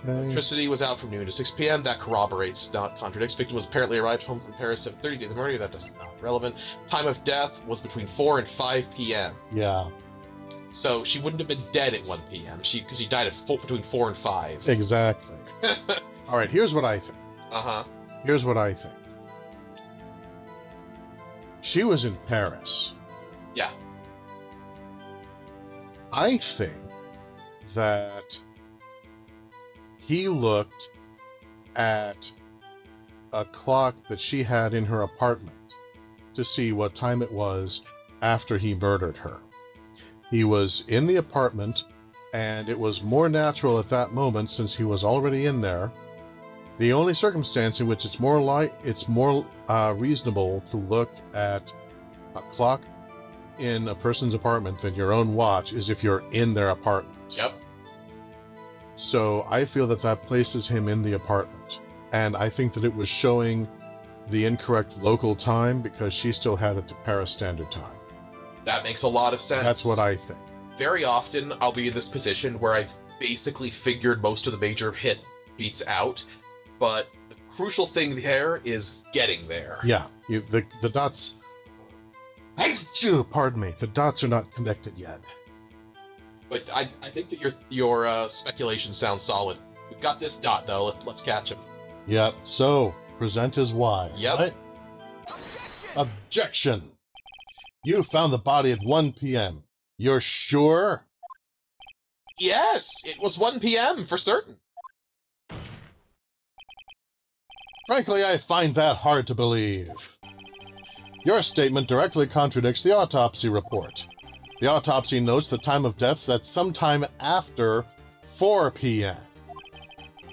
Okay. Electricity was out from noon to 6 p.m. That corroborates, not contradicts. Victim was apparently arrived home from Paris 7:30 in the morning. That is not relevant. Time of death was between 4 and 5 p.m. Yeah. So she wouldn't have been dead at 1 p.m. Because he died at between 4 and 5. Exactly. All right, here's what I think. Uh-huh. Here's what I think. She was in Paris. Yeah. I think that he looked at a clock that she had in her apartment to see what time it was after he murdered her. He was in the apartment, and it was more natural at that moment, since he was already in there. The only circumstance in which it's more reasonable to look at a clock in a person's apartment than your own watch is if you're in their apartment. Yep. So I feel that that places him in the apartment, and I think that it was showing the incorrect local time because she still had it to Paris Standard Time. That makes a lot of sense. That's what I think. Very often, I'll be in this position where I've basically figured most of the major hit beats out, but the crucial thing there is getting there. Yeah, the dots... Pardon me, the dots are not connected yet. But I think that your speculation sounds solid. We've got this dot, though. Let's catch him. Yep, so, present as Y, Yep. right? Objection! You found the body at 1 p.m. You're sure? Yes, it was 1 p.m. for certain. Frankly, I find that hard to believe. Your statement directly contradicts the autopsy report. The autopsy notes the time of death at sometime after 4 p.m.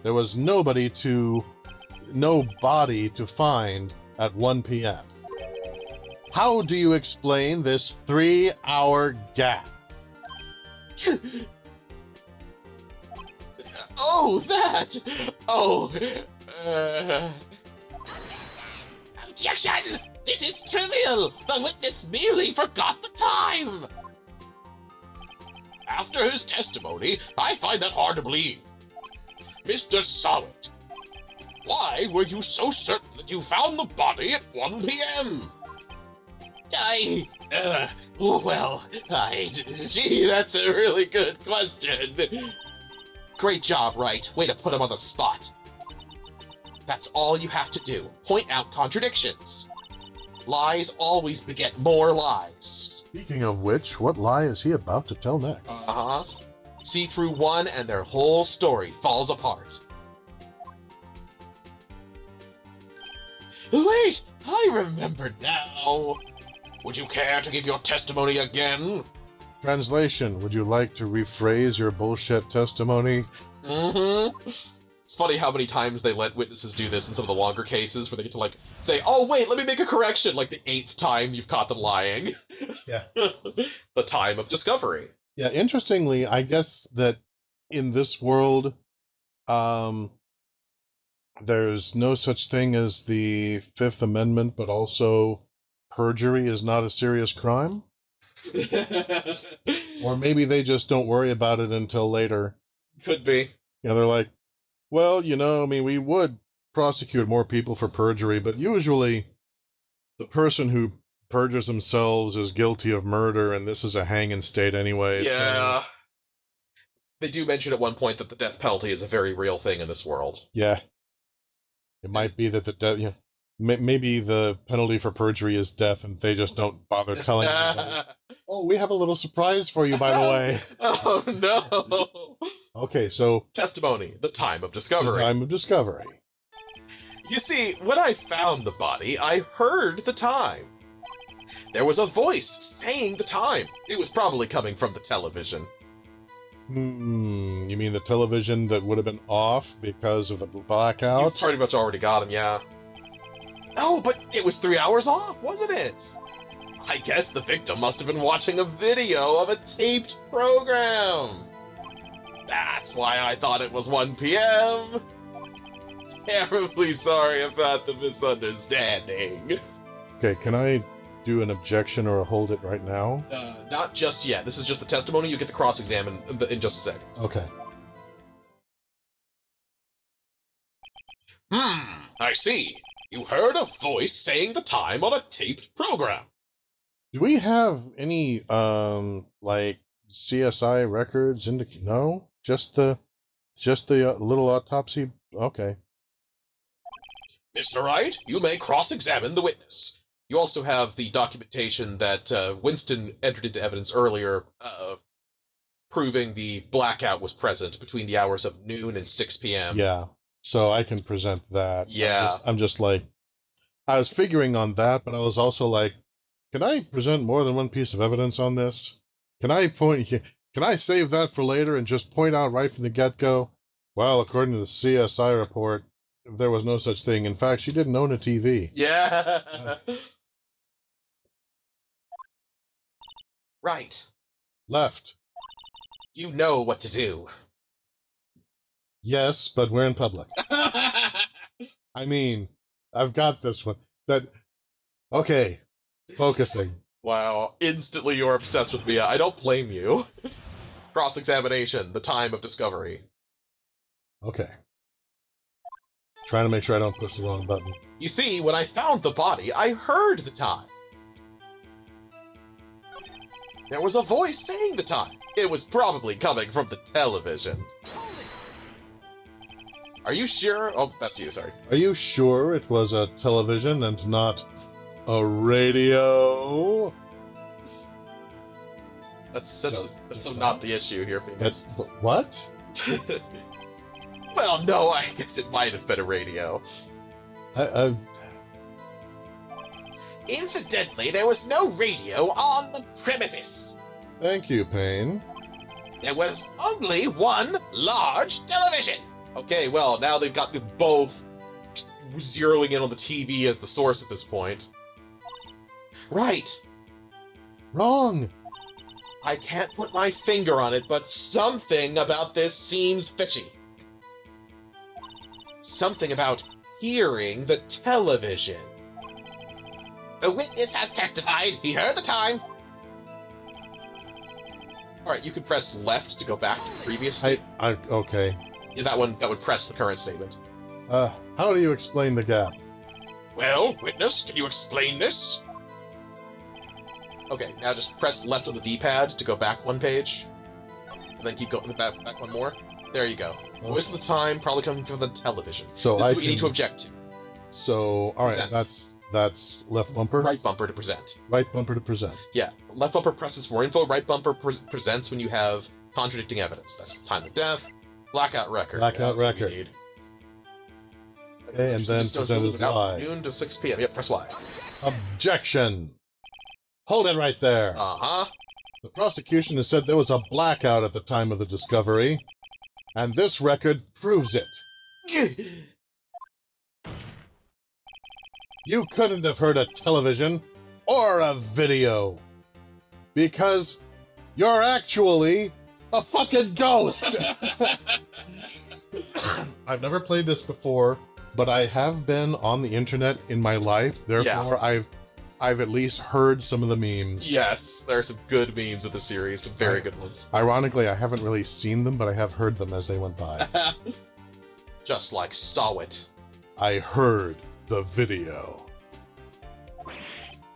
There was no body to find at 1 p.m. How do you explain this 3-hour gap? Oh, that! Oh, Objection! This is trivial! The witness merely forgot the time! After his testimony, I find that hard to believe. Mr. Sawit, why were you so certain that you found the body at 1 p.m.? Gee, that's a really good question. Great job, Wright. Way to put him on the spot. That's all you have to do. Point out contradictions. Lies always beget more lies. Speaking of which, what lie is he about to tell next? Uh-huh. See through one and their whole story falls apart. Wait, I remember now. Would you care to give your testimony again? Translation, would you like to rephrase your bullshit testimony? Mm-hmm. It's funny how many times they let witnesses do this in some of the longer cases where they get to, like, say, oh, wait, let me make a correction, like the 8th time you've caught them lying. Yeah. The time of discovery. Yeah, interestingly, I guess that in this world, there's no such thing as the Fifth Amendment, but also perjury is not a serious crime? Or maybe they just don't worry about it until later. Could be. You know, they're like, well, you know, I mean, we would prosecute more people for perjury, but usually the person who perjures themselves is guilty of murder, and this is a hanging state anyway. Yeah. So, They do mention at one point that the death penalty is a very real thing in this world. yeah. It might be that the death, you know, maybe the penalty for perjury is death, and they just don't bother telling anybody. Oh, we have a little surprise for you, by the way. Oh, no. Okay, so Testimony, the time of the discovery. time of discovery. You see, when I found the body, I heard the time. There was a voice saying the time. It was probably coming from the television. You mean the television that would have been off because of the blackout? You pretty much already got him, yeah. Oh, but it was 3 hours off, wasn't it? I guess the victim must have been watching a video of a taped program. That's why I thought it was 1 p.m. Terribly sorry about the misunderstanding. Okay, can I do an objection or hold it right now? Not just yet. This is just the testimony. You get to cross-examine in just a second. Okay. I see. You heard a voice saying the time on a taped program. Do we have any, like, CSI records? No? Just the little autopsy? Okay. Mr. Wright, you may cross-examine the witness. You also have the documentation that Winston entered into evidence earlier, proving the blackout was present between the hours of noon and 6 p.m. Yeah, so I can present that. Yeah. I'm just like, I was figuring on that, but I was also like, can I present more than one piece of evidence on this? Can I save that for later and just point out right from the get-go? Well, according to the CSI report, there was no such thing. In fact, she didn't own a TV. Yeah. Right. Left. You know what to do. Yes, but we're in public. I mean, I've got this one. Okay, focusing. Wow. Instantly you're obsessed with Mia. I don't blame you. Cross-examination, the time of discovery. Okay. Trying to make sure I don't push the wrong button. You see, when I found the body, I heard the time. There was a voice saying the time. It was probably coming from the television. Are you sure? Oh, that's you, sorry. Are you sure it was a television and not a radio? That's so not the issue here, Phoenix. That's what? Well, no, I guess it might have been a radio. Incidentally, there was no radio on the premises. Thank you, Payne. There was only one large television. Okay, well, now they've got them both zeroing in on the TV as the source at this point. Right. Wrong. I can't put my finger on it, but something about this seems fishy. Something about hearing the television. The witness has testified. He heard the time. Alright, you can press left to go back to the previous statement. Okay. Yeah, that would press the current statement. How do you explain the gap? Well, witness, can you explain this? Okay, now just press left on the D-pad to go back one page. And then keep going back one more. There you go. Voice of the time, probably coming from the television. So this is what you need to object to. So, alright, that's left bumper? Right bumper to present. Right bumper to present. Yeah, left bumper presses for info, right bumper presents when you have contradicting evidence. That's the time of death, blackout record. Blackout That's what record. you need. Okay, and then presented live. Noon to 6 p.m. Yep, press Y. Objection! Hold it right there. Uh-huh. The prosecution has said there was a blackout at the time of the discovery, and this record proves it. You couldn't have heard a television or a video, because you're actually a fucking ghost! I've never played this before, but I have been on the internet in my life, therefore I've at least heard some of the memes. Yes, there are some good memes with the series, some very good ones. Ironically, I haven't really seen them, but I have heard them as they went by. Just like Saw It. I heard the video.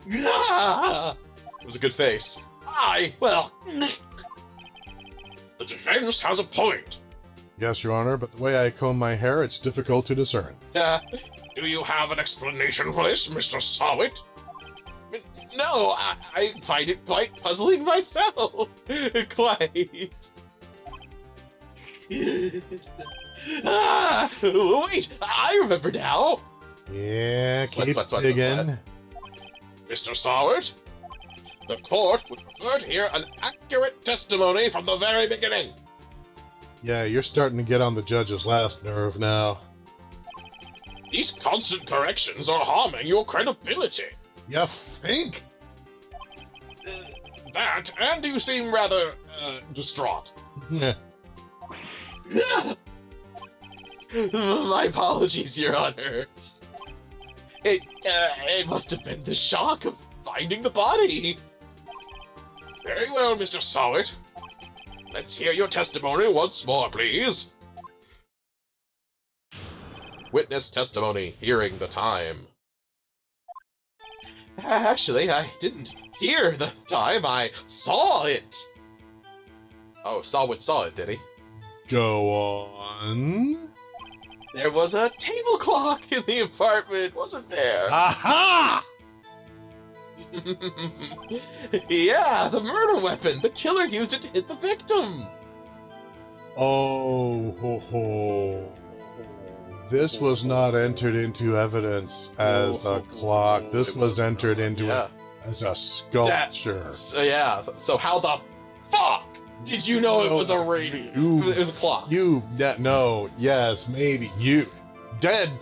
It was a good face. Well... The defense has a point. Yes, Your Honor, but the way I comb my hair, it's difficult to discern. Do you have an explanation for this, Mr. Sawit? No, I find it quite puzzling myself. Quite. Wait, I remember now. Yeah, Sweat, keep sweat, sweat, digging. sweat. Mr. Sawit, the court would prefer to hear an accurate testimony from the very beginning. Yeah, you're starting to get on the judge's last nerve now. These constant corrections are harming your credibility. You think? That, and you seem rather, distraught. My apologies, Your Honor. It must have been the shock of finding the body. Very well, Mr. Sawit. Let's hear your testimony once more, please. Witness testimony, hearing the time. Actually, I didn't hear the time, I saw it. Oh, Sawit saw it, did he? Go on. There was a table clock in the apartment, wasn't there? Aha! Yeah, the murder weapon. The killer used it to hit the victim. Oh, ho, ho. This was not entered into evidence as a clock. This was entered into as a sculpture. So how the fuck did you know it was a radio? It was a clock. No, yes, maybe. Dead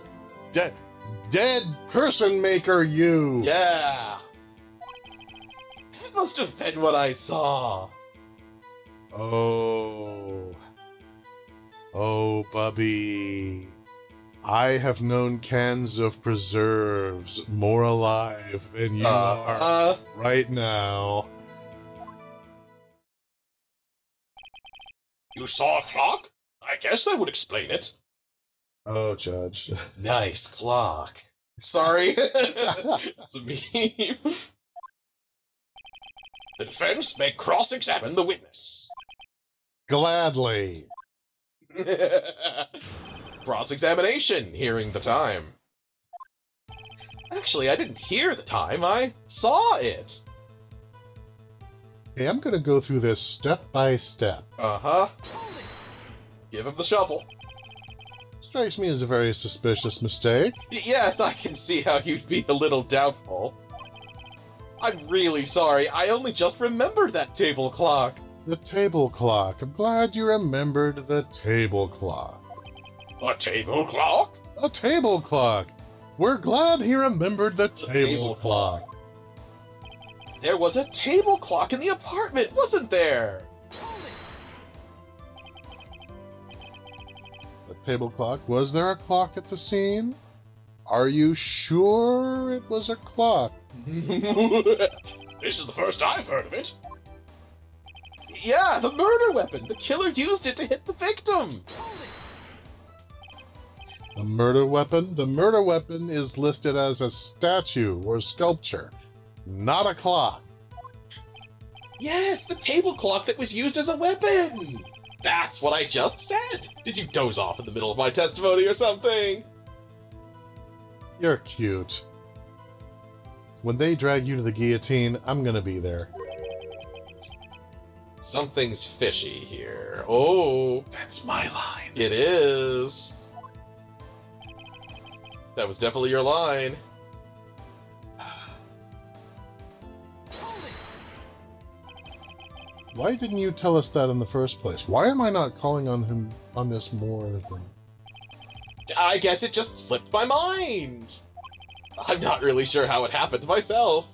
person maker, you. Yeah. That must have been what I saw. Oh, Bubby. I have known cans of preserves more alive than you are right now. You saw a clock? I guess that would explain it. Oh, Judge. Nice clock. Sorry. It's a meme. The defense may cross-examine the witness. Gladly. Cross-examination, hearing the time. Actually, I didn't hear the time, I saw it. Okay, I'm gonna go through this step by step. Uh-huh. Give him the shovel. Strikes me as a very suspicious mistake. Yes, I can see how you'd be a little doubtful. I'm really sorry, I only just remembered that table clock. The table clock. I'm glad you remembered the table clock. A table clock? A table clock! We're glad he remembered the table clock. There was a table clock in the apartment, wasn't there? The table clock. Was there a clock at the scene? Are you sure it was a clock? This is the first I've heard of it. Yeah, the murder weapon. The killer used it to hit the victim. The murder weapon? The murder weapon is listed as a statue or sculpture, not a clock. Yes, the table clock that was used as a weapon. That's what I just said. Did you doze off in the middle of my testimony or something? You're cute. When they drag you to the guillotine, I'm gonna be there. Something's fishy here. Oh, That's my line. it is. That was definitely your line. Why didn't you tell us that in the first place? Why am I not calling on him on this more than... I guess it just slipped my mind. I'm not really sure how it happened myself.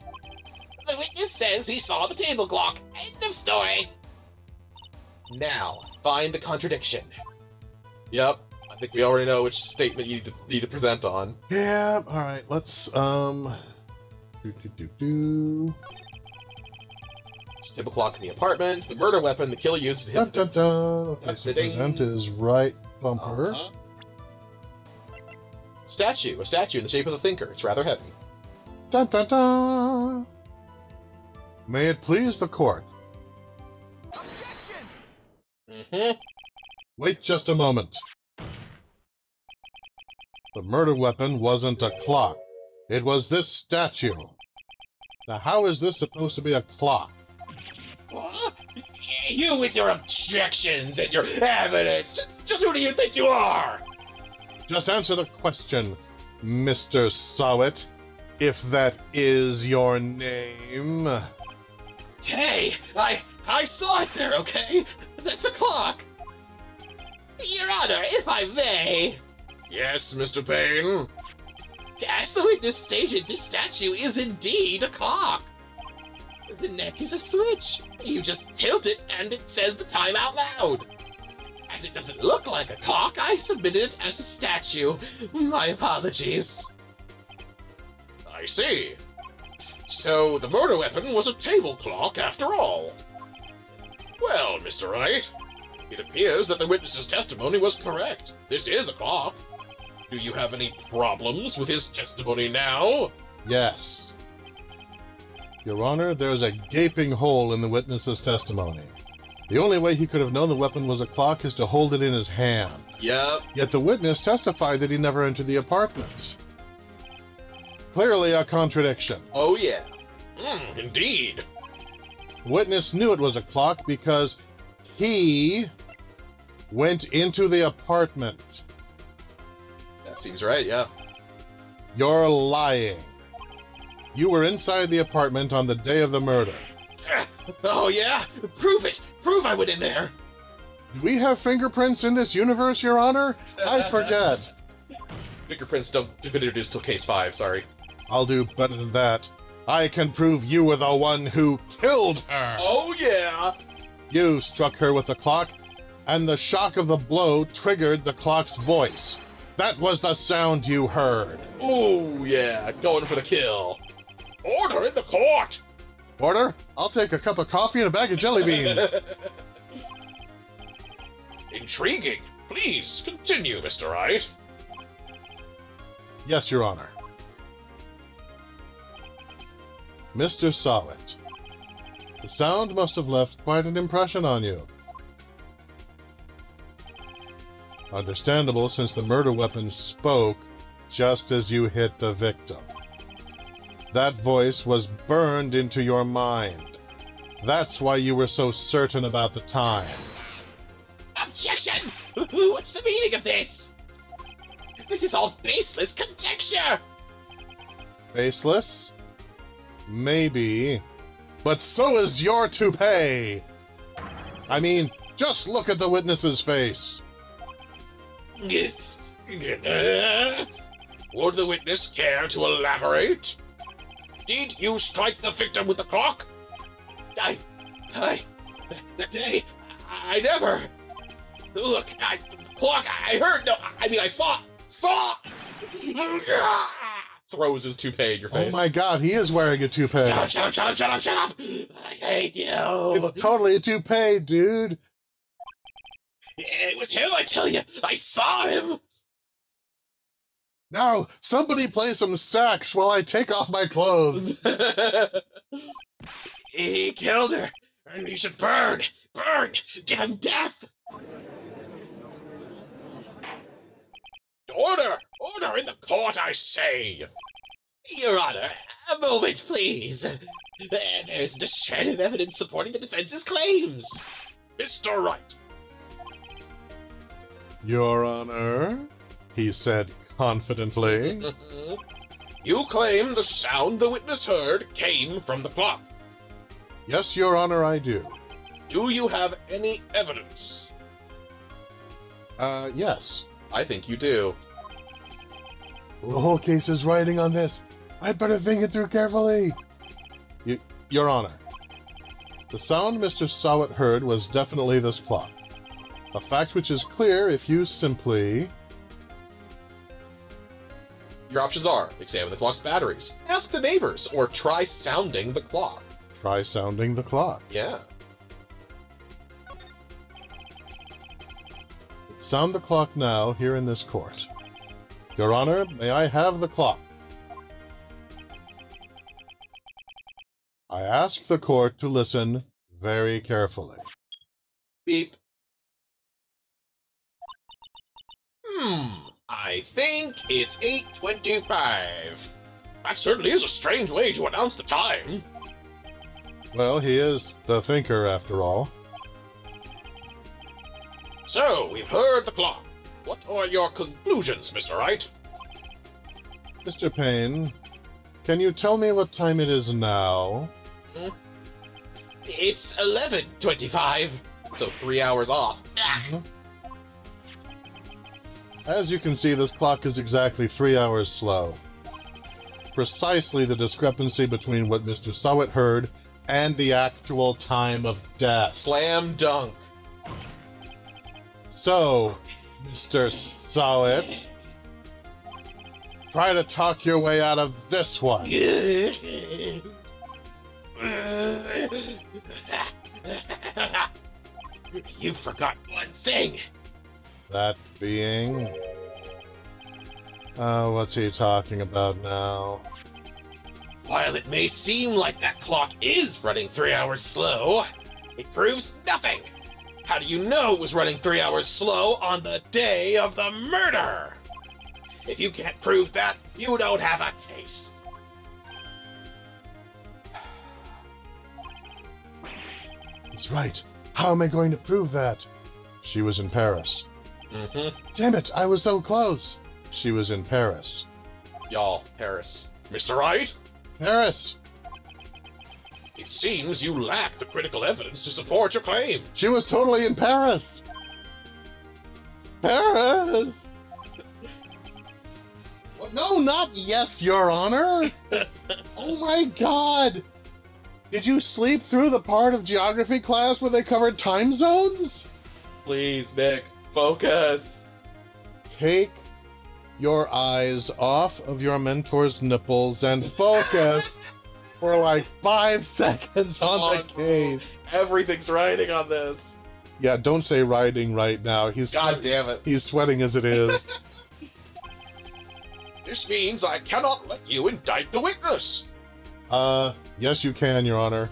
The witness says he saw the table clock. End of story. Now, find the contradiction. Yep, I think we already know which statement you need to present on. Yeah, alright, let's, Table clock in the apartment, the murder weapon, the killer used to Dun, hit dun, the... dun. Okay, That's so the ding. present is right bumper. Uh-huh. Statue, a statue in the shape of a thinker. It's rather heavy. Dun, dun, dun. May it please the court. Mm-hmm. Wait just a moment. The murder weapon wasn't a clock. It was this statue. Now, how is this supposed to be a clock? What? You with your objections and your evidence. Just who do you think you are? Just answer the question, Mr. Sawit, if that is your name. Hey, I saw it there, okay? That's a clock. Your Honor, if I may. Yes, Mr. Payne. As the witness stated, this statue is indeed a clock. The neck is a switch. You just tilt it and it says the time out loud. As it doesn't look like a clock, I submitted it as a statue. My apologies. I see. So the murder weapon was a table clock after all. Well, Mr. Wright, it appears that the witness's testimony was correct. This is a clock. Do you have any problems with his testimony now? Yes. Your Honor, there's a gaping hole in the witness's testimony. The only way he could have known the weapon was a clock is to hold it in his hand. Yep. Yet the witness testified that he never entered the apartment. Clearly a contradiction. Oh, yeah. Indeed. The witness knew it was a clock because he went into the apartment. That seems right, yeah. You're lying. You were inside the apartment on the day of the murder. Oh, yeah? Prove it! Prove I went in there! Do we have fingerprints in this universe, Your Honor? I forget. Fingerprints don't get introduced till case 5, sorry. I'll do better than that. I can prove you were the one who killed her. Oh, yeah! You struck her with the clock, and the shock of the blow triggered the clock's voice. That was the sound you heard. Oh, yeah, going for the kill. Order in the court! Order? I'll take a cup of coffee and a bag of jelly beans. Intriguing. Please, continue, Mr. Wright. Yes, Your Honor. Mr. Sawit, the sound must have left quite an impression on you. Understandable, since the murder weapon spoke just as you hit the victim. That voice was burned into your mind. That's why you were so certain about the time. Objection! What's the meaning of this? This is all baseless conjecture! Faceless? Maybe. But so is your toupee! I mean, just look at the witness's face. Would the witness care to elaborate? Did you strike the victim with the clock? That day, I never... Look, the clock, I heard, no, I mean, I saw! Throws his toupee in your face. Oh my god, he is wearing a toupee. Shut up! I hate you! It's totally a toupee, dude. It was him, I tell you! I saw him! Now, somebody play some sax while I take off my clothes. He killed her, and he should burn! Give him death! Order in the court, I say! Your Honor, a moment, please. There's the shred of evidence supporting the defense's claims. Mr. Wright. Your Honor, he said confidently. You claim the sound the witness heard came from the clock. Yes, Your Honor, I do. Do you have any evidence? Yes. I think you do. The whole case is riding on this. I'd better think it through carefully. Your Honor, the sound Mr. Sawit heard was definitely this clock. A fact which is clear if you simply... Your options are, examine the clock's batteries, ask the neighbors, or try sounding the clock. Try sounding the clock. Yeah. Sound the clock now, here in this court. Your Honor, may I have the clock? I ask the court to listen very carefully. Beep. I think it's 8:25. That certainly is a strange way to announce the time. Well, he is the thinker, after all. So, we've heard the clock. What are your conclusions, Mr. Wright? Mr. Payne, can you tell me what time it is now? It's 11:25. So 3 hours off. As you can see, this clock is exactly 3 hours slow. Precisely the discrepancy between what Mr. Sawit heard and the actual time of death. Slam dunk. So, Mr. Sawit, try to talk your way out of this one. You forgot one thing. That being... what's he talking about now? While it may seem like that clock is running 3 hours slow, it proves nothing. How do you know it was running 3 hours slow on the day of the murder? If you can't prove that, you don't have a case. He's right. How am I going to prove that? She was in Paris. Damn it, I was so close. She was in Paris. Y'all, Paris. Mr. Wright? Paris! It seems you lack the critical evidence to support your claim. She was totally in Paris! Paris! No, not yes, Your Honor! Oh my god! Did you sleep through the part of geography class where they covered time zones? Please, Nick, focus. Take your eyes off of your mentor's nipples and focus for like 5 seconds on the case. Everything's riding on this. Yeah, don't say riding right now. God damn it. He's sweating as it is. This means I cannot let you indict the witness. Yes you can, Your Honor.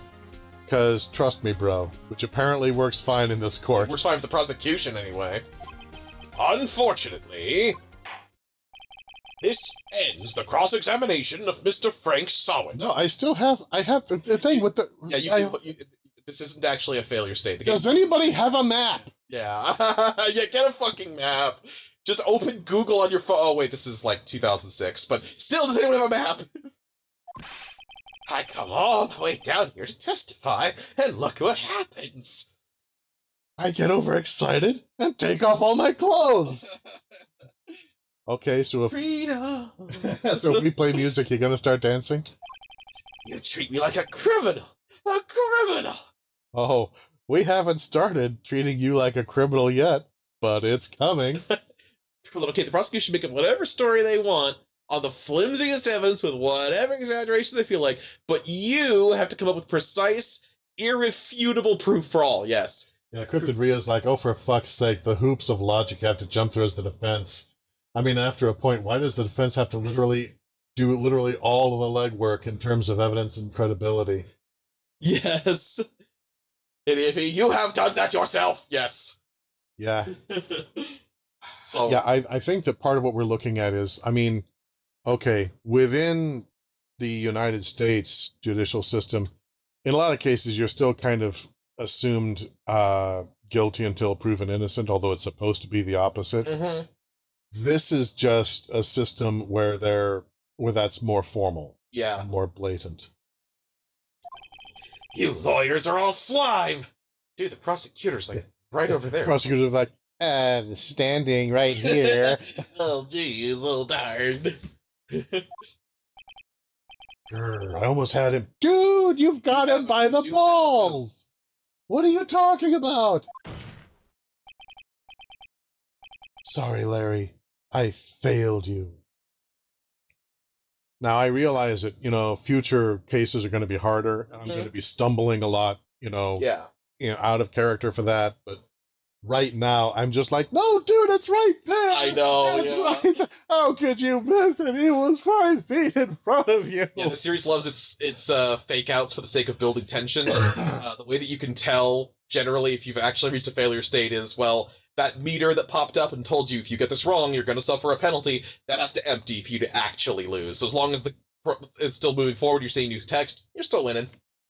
Because, trust me, bro, which apparently works fine in this court. Works fine with the prosecution, anyway. Unfortunately, this ends the cross-examination of Mr. Frank Sawit. No, I have the thing with the... Yeah, this isn't actually a failure state. Does anybody have a map? Yeah. Yeah, get a fucking map. Just open Google on your phone. Oh, wait, this is like 2006, but still, does anyone have a map? I come all the way down here to testify, and look what happens. I get overexcited and take off all my clothes. Okay, so if Freedom. so if we play music, you're gonna start dancing? You treat me like a criminal. A criminal. Oh, we haven't started treating you like a criminal yet, but it's coming. Okay, the prosecution make up whatever story they want on the flimsiest evidence with whatever exaggeration they feel like, but you have to come up with precise, irrefutable proof for all, yes. Yeah, Cryptid Rio's like, oh, for fuck's sake, the hoops of logic have to jump through as the defense. I mean, after a point, why does the defense have to do all of the legwork in terms of evidence and credibility? Yes. If you have done that yourself, yes. Yeah. So Yeah, I think that part of what we're looking at is, I mean, okay, within the United States judicial system, in a lot of cases, you're still kind of assumed guilty until proven innocent, although it's supposed to be the opposite. Mhm. This is just a system where that's more formal, Yeah. more blatant. You lawyers are all slime. Dude, the prosecutor's like right over there. Prosecutors are like, I'm standing right here. Oh, geez, little darn. Grr, I almost had him. Dude, you've got him by the balls! What are you talking about? Sorry, Larry. I failed you. Now, I realize that, future cases are going to be harder, and I'm going to be stumbling a lot, Yeah. Out of character for that, but right now, I'm just like, no, dude, it's right there! I know, It's yeah. right there. How could you miss it? He was 5 feet in front of you! Yeah, the series loves its fake outs for the sake of building tension. The way that you can tell, generally, if you've actually reached a failure state is, well, that meter that popped up and told you if you get this wrong, you're going to suffer a penalty, that has to empty for you to actually lose. So as long as it's still moving forward, you're seeing new text, you're still winning.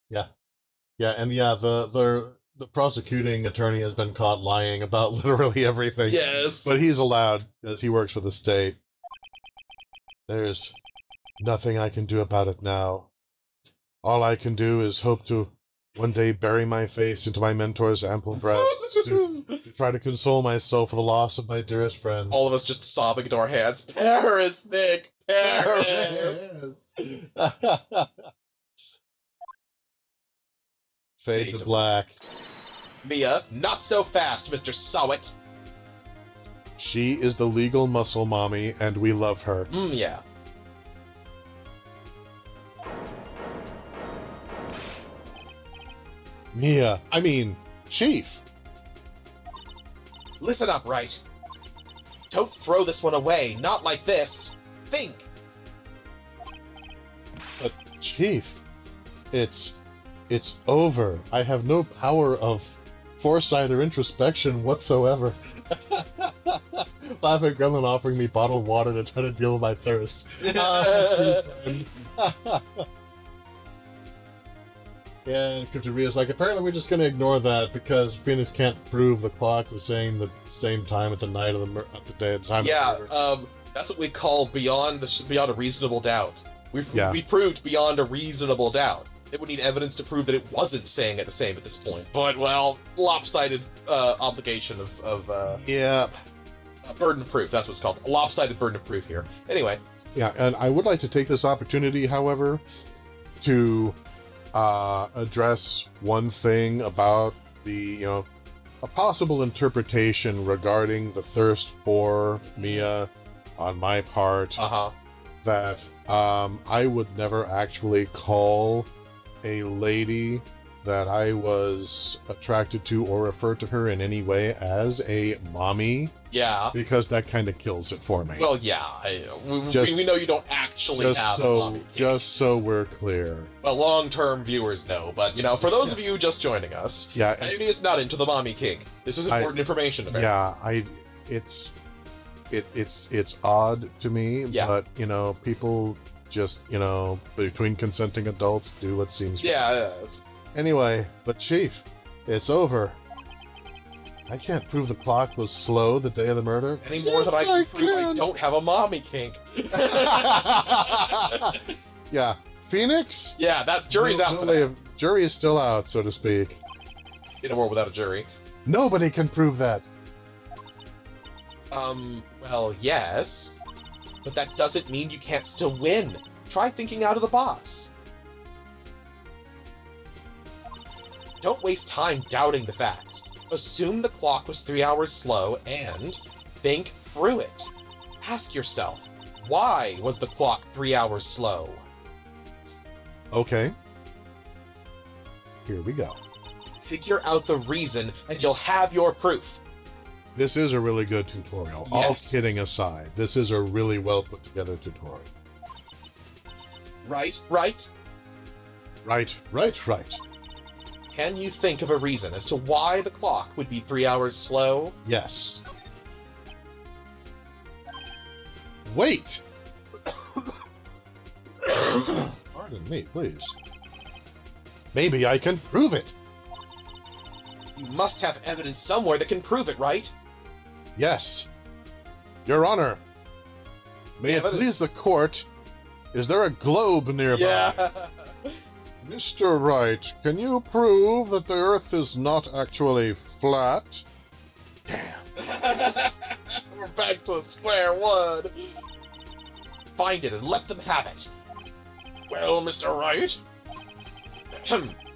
Yeah. Yeah, and yeah, the prosecuting attorney has been caught lying about literally everything. Yes. But he's allowed, as he works for the state. There's nothing I can do about it now. All I can do is hope to one day bury my face into my mentor's ample breasts to try to console myself for the loss of my dearest friend. All of us just sobbing into our hands. Paris, Nick! Paris! Fade to black. Mia, not so fast, Mr. Sawit. She is the legal muscle mommy, and we love her. Yeah. Mia, I mean, Chief. Listen up, Wright. Don't throw this one away, not like this. Think! But, Chief, it's over. I have no power of foresight or introspection whatsoever. Laughing Gremlin offering me bottled water to try to deal with my thirst. Yeah, and Cryptoria's like, apparently we're just going to ignore that because Phoenix can't prove the clock is saying the same time at the night of the day at the time. Yeah, of the murder. that's what we call beyond a reasonable doubt. We've proved beyond a reasonable doubt. It would need evidence to prove that it wasn't saying it the same at this point. But, well, lopsided obligation of burden of proof. That's what it's called. A lopsided burden of proof here. Anyway. Yeah, and I would like to take this opportunity, however, to address one thing about the, a possible interpretation regarding the thirst for Mia on my part. That I would never actually call a lady that I was attracted to or referred to her in any way as a mommy, Yeah. because that kind of kills it for me. Well, yeah. We know you don't actually have a mommy kink. Just so we're clear. Well, long-term viewers know, but, for those of you just joining us, Yeah. Coyote is not into the mommy kink. This is important information. Apparently. Yeah, it's odd to me, Yeah. but, people just, between consenting adults do what seems right. Yeah. Anyway, but Chief, it's over. I can't prove the clock was slow the day of the murder. Any more than I can prove I don't have a mommy kink. Yeah. Phoenix? Yeah, that jury's out for that. Jury is still out, so to speak. In a world without a jury. Nobody can prove that. Well, yes. But that doesn't mean you can't still win. Try thinking out of the box. Don't waste time doubting the facts. Assume the clock was 3 hours slow and think through it. Ask yourself, why was the clock 3 hours slow? Okay. Here we go. Figure out the reason and you'll have your proof. This is a really good tutorial. Yes. All kidding aside, this is a really well put together tutorial. Right. Right. Can you think of a reason as to why the clock would be 3 hours slow? Yes. Wait! Pardon me, please. Maybe I can prove it! You must have evidence somewhere that can prove it, right? Yes. Your Honor, may it please the court, is there a globe nearby? Yeah. Mr. Wright, can you prove that the Earth is not actually flat? Damn. We're back to square one. Find it and let them have it. Well, Mr. Wright,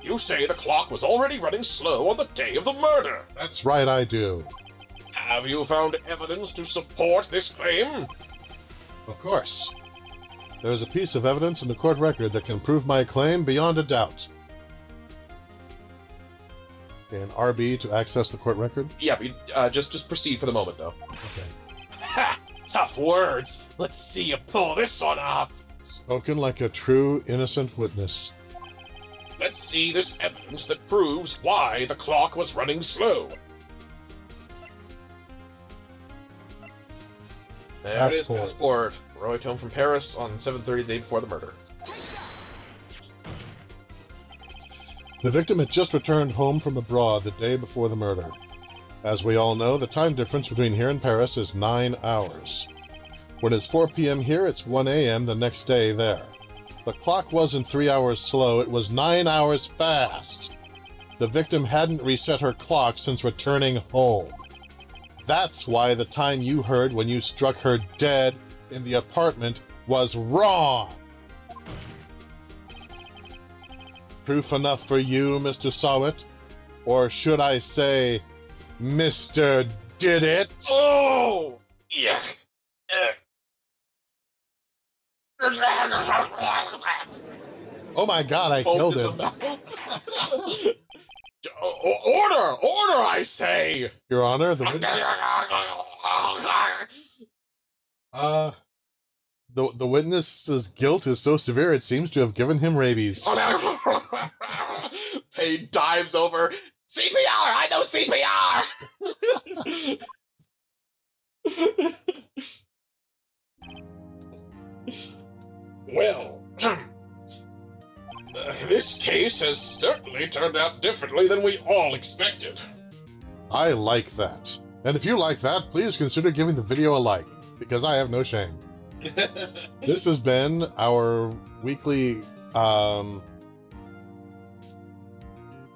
you say the clock was already running slow on the day of the murder. That's right, I do. Have you found evidence to support this claim? Of course. There is a piece of evidence in the court record that can prove my claim beyond a doubt. And RB to access the court record? Yeah, just proceed for the moment, though. Okay. Ha! Tough words. Let's see you pull this one off. Spoken like a true, innocent witness. Let's see this evidence that proves why the clock was running slow. There it is, passport. Arrived home from Paris on 7:30 the day before the murder. The victim had just returned home from abroad the day before the murder. As we all know, the time difference between here and Paris is 9 hours. When it's 4 p.m. here, it's 1 a.m. the next day there. The clock wasn't 3 hours slow, it was 9 hours fast. The victim hadn't reset her clock since returning home. That's why the time you heard when you struck her dead in the apartment was wrong. Proof enough for you, Mr. Sawit? Or should I say, Mr. Did It? Oh! Yeah. Oh my god, I killed him. Order, I say! Your Honor, the witness's guilt is so severe it seems to have given him rabies. Payne dives over. CPR! I know CPR! Well, this case has certainly turned out differently than we all expected. I like that. And if you like that, please consider giving the video a like, because I have no shame. This has been our weekly, and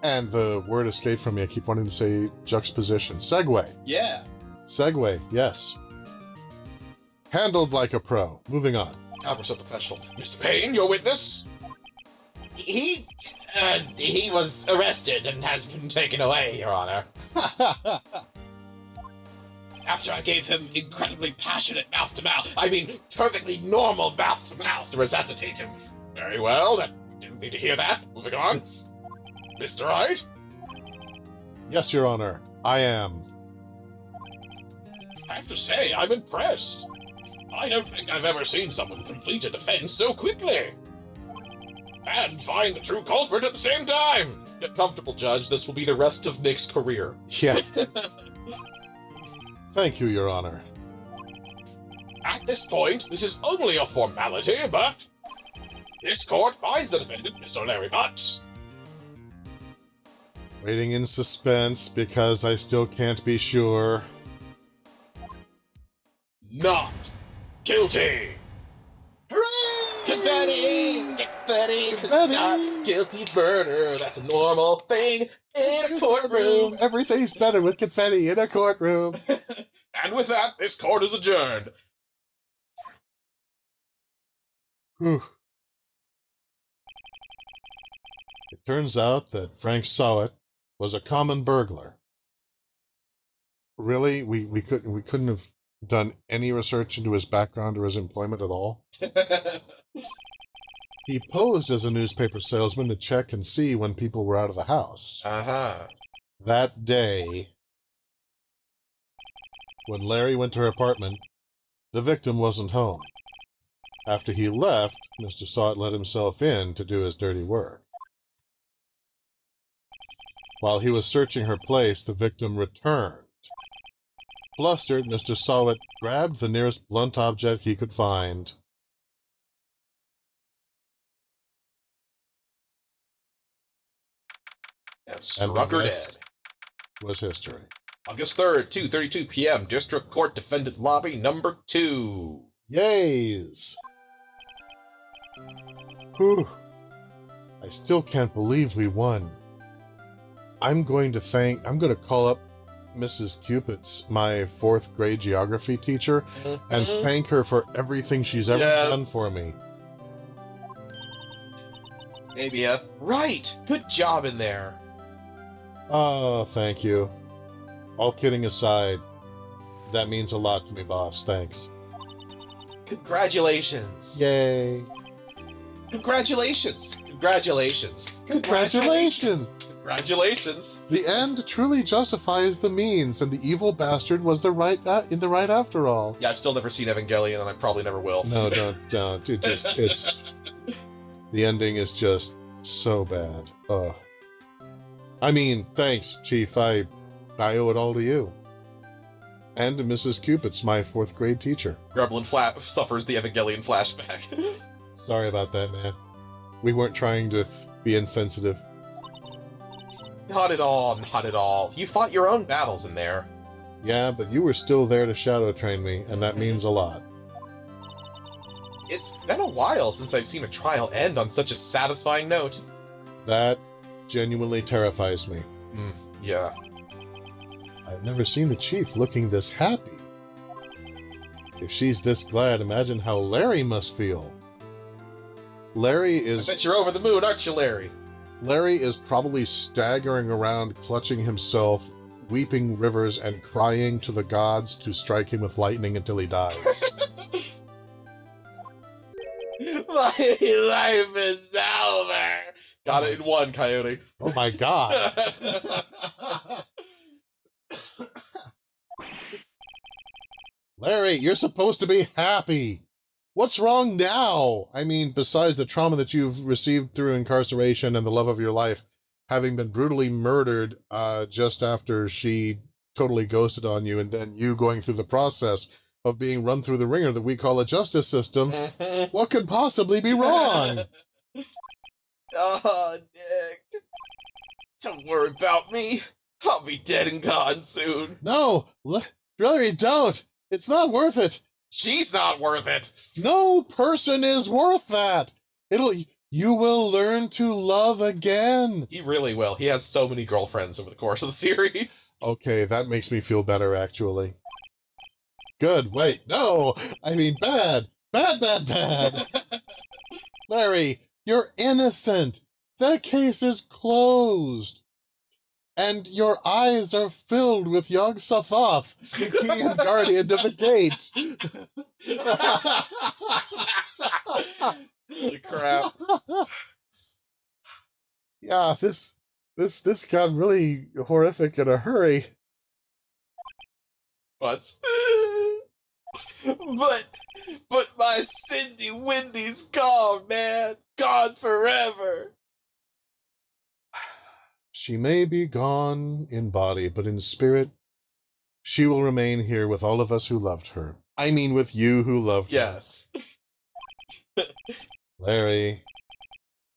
the word escaped from me. I keep wanting to say juxtaposition. Segue. Yeah. Segue, yes. Handled like a pro. Moving on. God, we're so professional. Mr. Payne, your witness? He was arrested and has been taken away, Your Honor. After I gave him incredibly passionate mouth-to-mouth, I mean, perfectly normal mouth-to-mouth to resuscitate him. Very well, that didn't need to hear that. Moving on. Mr. Wright? Yes, Your Honor, I am. I have to say, I'm impressed. I don't think I've ever seen someone complete a defense so quickly. And find the true culprit at the same time. Get comfortable, Judge. This will be the rest of Nick's career. Yeah. Thank you, Your Honor. At this point, this is only a formality, but this court finds the defendant, Mr. Larry Butts. Waiting in suspense because I still can't be sure. Not guilty. Hooray! Confetti! Confetti! Confetti! Not guilty murder. That's a normal thing in a courtroom. Everything's better with confetti in a courtroom. And with that, this court is adjourned. Whew. It turns out that Frank Sowett was a common burglar. Really? We couldn't have done any research into his background or his employment at all? He posed as a newspaper salesman to check and see when people were out of the house. Uh-huh. That day, when Larry went to her apartment, the victim wasn't home. After he left, Mr. Sowett let himself in to do his dirty work. While he was searching her place, the victim returned. Flustered, Mr. Sowett grabbed the nearest blunt object he could find. And struck her dead. rest was history. August 3rd, 2:32 p.m., District Court Defendant Lobby number 2. Yays! Whew. I still can't believe we won. I'm going to call up Mrs. Cupits, my 4th grade geography teacher, and thank her for everything she's ever done for me. Maybe a right. Good job in there. Oh, thank you. All kidding aside, that means a lot to me, boss. Thanks. Congratulations. Yay. Congratulations. Congratulations. Congratulations. Congratulations. The end truly justifies the means, and the evil bastard was in the right after all. Yeah, I've still never seen Evangelion, and I probably never will. No, don't. It's the ending is just so bad. Ugh. I mean, thanks, Chief. I owe it all to you. And to Mrs. Cupits, my 4th grade teacher. Grublin suffers the Evangelion flashback. Sorry about that, man. We weren't trying to be insensitive. Not at all, not at all. You fought your own battles in there. Yeah, but you were still there to shadow train me, and that means a lot. It's been a while since I've seen a trial end on such a satisfying note. That genuinely terrifies me. Yeah. I've never seen the Chief looking this happy. If she's this glad, imagine how Larry must feel. Larry is... I bet you're over the moon, aren't you, Larry? Larry is probably staggering around, clutching himself, weeping rivers, and crying to the gods to strike him with lightning until he dies. My life is over. Got it in one, Coyote. Oh my god. Larry, you're supposed to be happy. What's wrong now? I mean, besides the trauma that you've received through incarceration and the love of your life, having been brutally murdered just after she totally ghosted on you, and then you going through the process of being run through the ringer that we call a justice system, what could possibly be wrong? Oh, Nick. Don't worry about me. I'll be dead and gone soon. No, Larry, don't. It's not worth it. She's not worth it. No person is worth that. You will learn to love again. He really will. He has so many girlfriends over the course of the series. Okay, that makes me feel better, actually. Good. Wait, no. I mean, bad. Bad. Larry, you're innocent. That case is closed. And your eyes are filled with Yog Sothoth, the key and guardian of the gate. Holy crap. Yeah, this This got really horrific in a hurry. But my Cindy Wendy's gone, man. Gone forever. She may be gone in body, but in spirit, she will remain here with all of us who loved her. I mean, with you who loved her. Yes. Larry.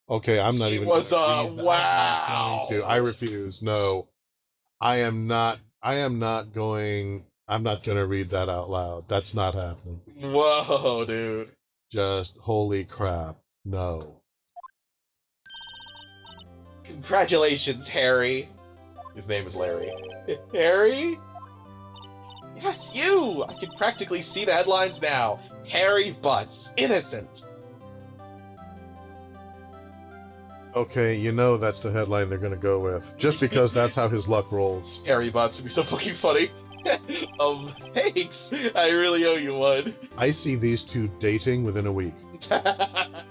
Okay, I'm not She even was gonna read that. wow. I'm not going to. I refuse. No. I am not going to read that out loud. That's not happening. Whoa, dude. Just holy crap. No. Congratulations, Harry. His name is Larry. Harry? Yes, you! I can practically see the headlines now. Harry Butts, innocent. Okay, you know that's the headline they're going to go with. Just because that's how his luck rolls. Harry Butts would be so fucking funny. Thanks. I really owe you one. I see these two dating within a week. I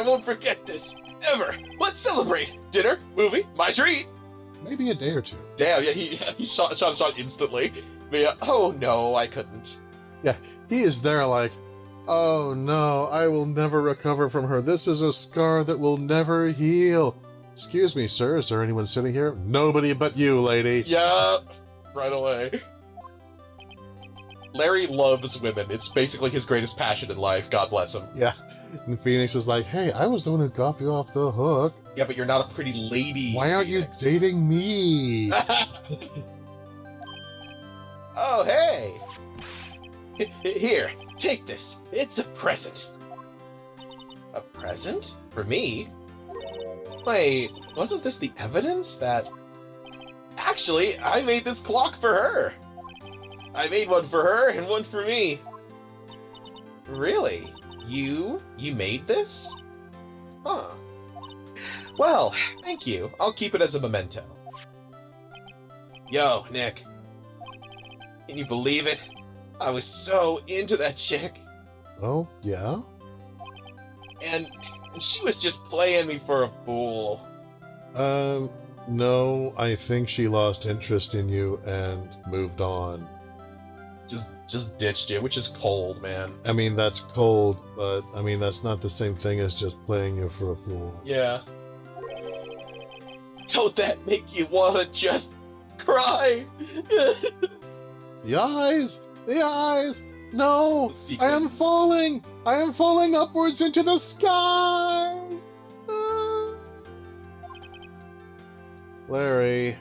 won't forget this, ever. Let's celebrate. Dinner, movie, my treat. Maybe a day or two. Damn, yeah, he shot instantly. But yeah, oh no, I couldn't. Yeah, he is there like, oh no, I will never recover from her. This is a scar that will never heal. Excuse me, sir, is there anyone sitting here? Nobody but you, lady. Yup, right away. Larry loves women. It's basically his greatest passion in life. God bless him. Yeah, and Phoenix is like, hey, I was the one who got you off the hook. Yeah, but you're not a pretty lady. Why aren't Phoenix. you dating me? Oh, hey. Here, take this. It's a present. A present? For me? Wait, wasn't this the evidence that... Actually, I made this clock for her. I made one for her and one for me. Really? You made this? Huh. Well, thank you. I'll keep it as a memento. Yo, Nick. Can you believe it? I was so into that chick. Oh, yeah? And she was just playing me for a fool. No, I think she lost interest in you and moved on. Just ditched you, which is cold, man. I mean, that's cold, but, I mean, that's not the same thing as just playing you for a fool. Yeah. Don't that make you want to just cry? The eyes! The eyes! No! The sequins. I am falling upwards into the sky! Ah. Larry.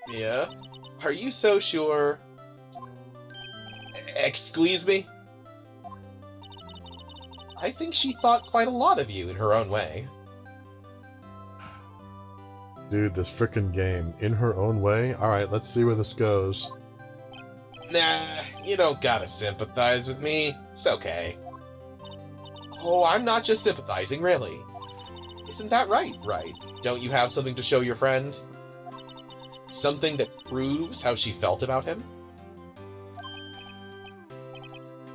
Yeah? Are you so sure? Excuse me? I think she thought quite a lot of you in her own way. Dude, this frickin' game. In her own way? Alright, let's see where this goes. Nah, you don't gotta sympathize with me. It's okay. Oh, I'm not just sympathizing, really. Isn't that right, Wright? Don't you have something to show your friend? Something that proves how she felt about him?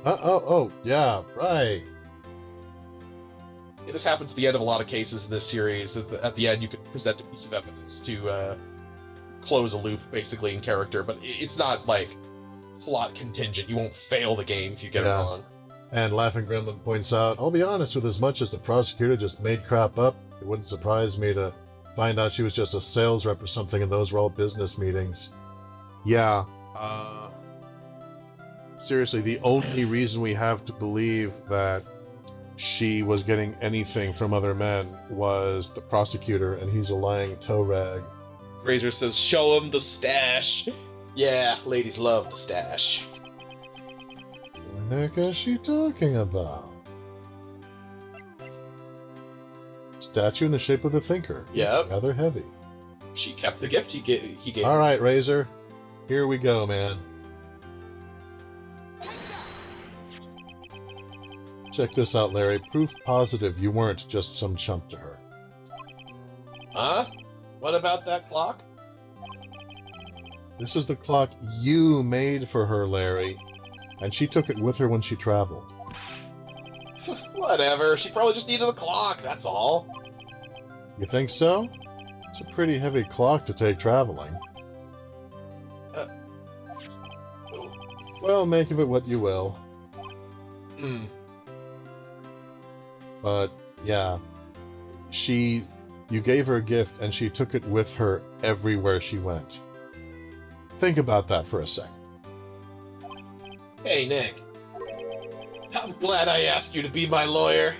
Oh, yeah, right. This happens at the end of a lot of cases in this series. At the end, you can present a piece of evidence to close a loop, basically, in character. But it's not, like, plot contingent. You won't fail the game if you get it wrong. And Laughing Gremlin points out, I'll be honest, with as much as the prosecutor just made crap up, it wouldn't surprise me to find out she was just a sales rep or something and those were all business meetings. Yeah. Seriously, the only reason we have to believe that she was getting anything from other men was the prosecutor, and he's a lying toe rag. Razor says, show him the stash. Yeah, ladies love the stash. What the heck is she talking about? Statue in the shape of the thinker. Yep. Rather heavy. She kept the gift he gave. All right, Razor. Here we go, man. Check this out, Larry. Proof positive you weren't just some chump to her. Huh? What about that clock? This is the clock you made for her, Larry. And she took it with her when she traveled. Whatever. She probably just needed the clock, that's all. You think so? It's a pretty heavy clock to take traveling. Well, make of it what you will. But, yeah. You gave her a gift, and she took it with her everywhere she went. Think about that for a second. Hey, Nick. I'm glad I asked you to be my lawyer.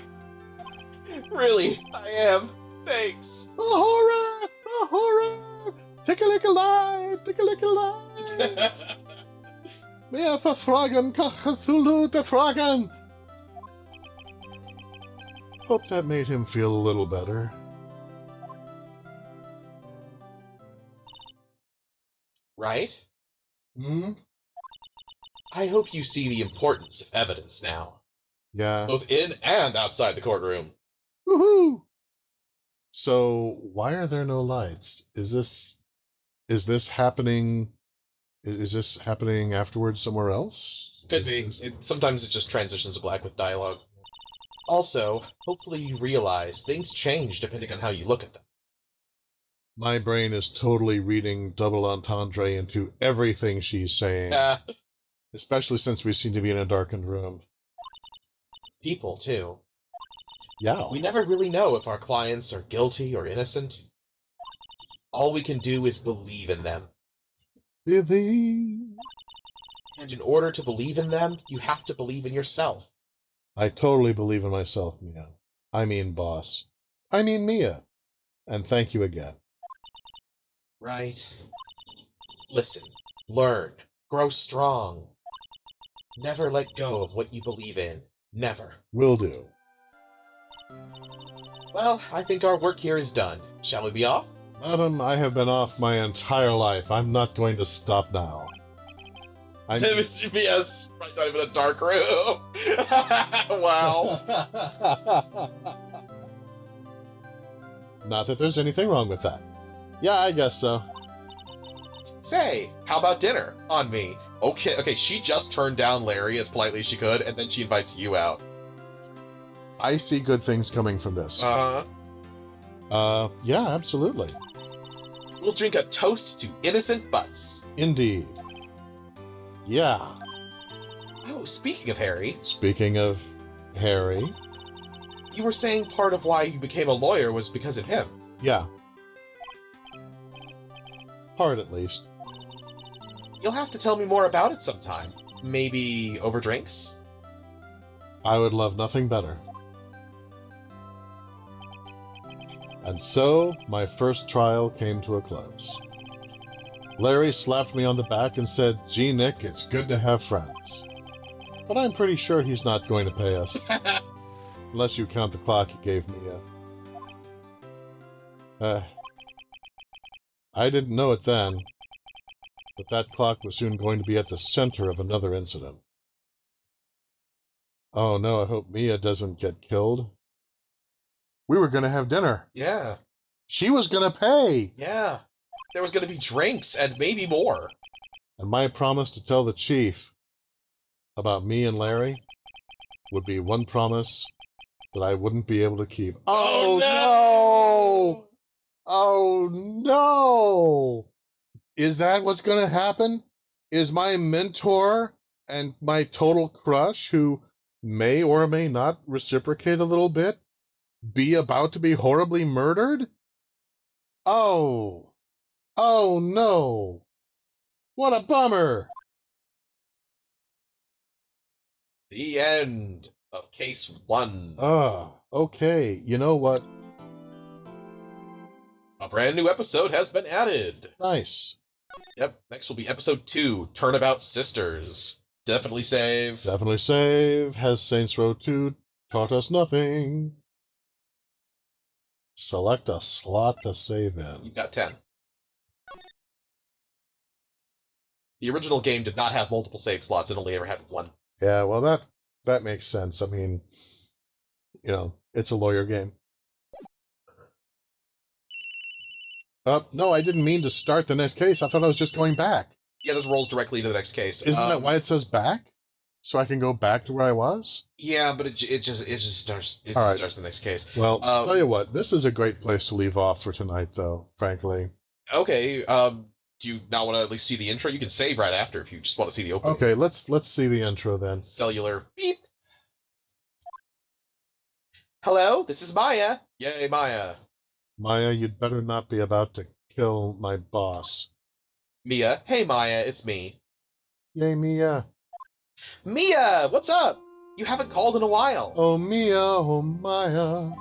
Really, I am. Thanks. Ahora! Ahora! Tickalickali! Tickalickali! Mehr verfragen, kachasulu defragen! Hope that made him feel a little better. Right? Hmm? I hope you see the importance of evidence now. Yeah. Both in and outside the courtroom. Woohoo! So, why are there no lights? Is this happening? Is this happening afterwards somewhere else? Could be. Sometimes it just transitions to black with dialogue. Also, hopefully you realize things change depending on how you look at them. My brain is totally reading double entendre into everything she's saying, especially since we seem to be in a darkened room. People, too. Yeah. We never really know if our clients are guilty or innocent. All we can do is believe in them. Believe. And in order to believe in them, you have to believe in yourself. I totally believe in myself, Mia. I mean, boss. I mean, Mia. And thank you again. Right. Listen, learn, grow strong. Never let go of what you believe in. Never. Will do. Well, I think our work here is done. Shall we be off? Madam, I have been off my entire life. I'm not going to stop now. Mr. BS, right not even a dark room. Wow. Not that there's anything wrong with that. Yeah, I guess so. Say, how about dinner? On me. Okay, she just turned down Larry as politely as she could, and then she invites you out. I see good things coming from this. Yeah, absolutely. We'll drink a toast to innocent butts. Indeed. Yeah. Oh, speaking of Harry, Speaking of Harry, you were saying part of why you became a lawyer was because of him. yeah. Part, at least. You'll have to tell me more about it sometime. Maybe over drinks? I would love nothing better. And so, my first trial came to a close. Larry slapped me on the back and said, "Gee, Nick, it's good to have friends." But I'm pretty sure he's not going to pay us. Unless you count the clock he gave me. I didn't know it then, but that clock was soon going to be at the center of another incident. Oh no, I hope Mia doesn't get killed. We were going to have dinner. Yeah. She was going to pay. Yeah. There was going to be drinks and maybe more. And my promise to tell the chief about me and Larry would be one promise that I wouldn't be able to keep. Oh, no! Oh, no! Is that what's going to happen? Is my mentor and my total crush, who may or may not reciprocate a little bit, be about to be horribly murdered? Oh. Oh, no. What a bummer. The end of Case 1. Okay. You know what? A brand new episode has been added. Nice. Yep, next will be episode 2, Turnabout Sisters. Definitely save. Definitely save. Has Saints Row 2 taught us nothing? Select a slot to save in. You've got 10. The original game did not have multiple save slots, it only ever had one. Yeah, well, that makes sense. I mean, it's a lawyer game. No, I didn't mean to start the next case. I thought I was just going back. Yeah, this rolls directly to the next case. Isn't that why it says back? So I can go back to where I was? Yeah, but it just starts All right. starts the next case. Well, tell you what, this is a great place to leave off for tonight, though, frankly. Okay. Do you not want to at least see the intro? You can save right after if you just want to see the opening. Okay, let's see the intro then. Cellular beep. Hello, this is Maya. Yay, Maya. Maya, you'd better not be about to kill my boss. Mia. Hey, Maya, it's me. Yay, Mia. Mia, what's up? You haven't called in a while. Oh, Mia, oh, Maya.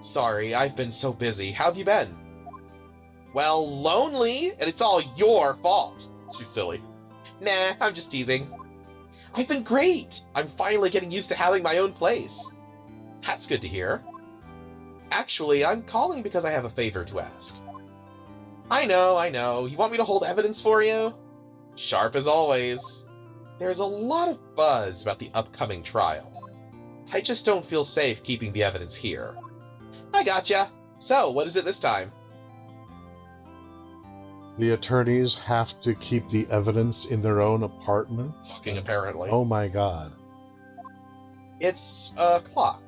Sorry, I've been so busy. How have you been? Well, lonely, and it's all your fault. She's silly. Nah, I'm just teasing. I've been great. I'm finally getting used to having my own place. That's good to hear. Actually, I'm calling because I have a favor to ask. I know. You want me to hold evidence for you? Sharp as always. There's a lot of buzz about the upcoming trial. I just don't feel safe keeping the evidence here. I gotcha. So, what is it this time? The attorneys have to keep the evidence in their own apartment? Fucking apparently. Oh my god. It's a clock.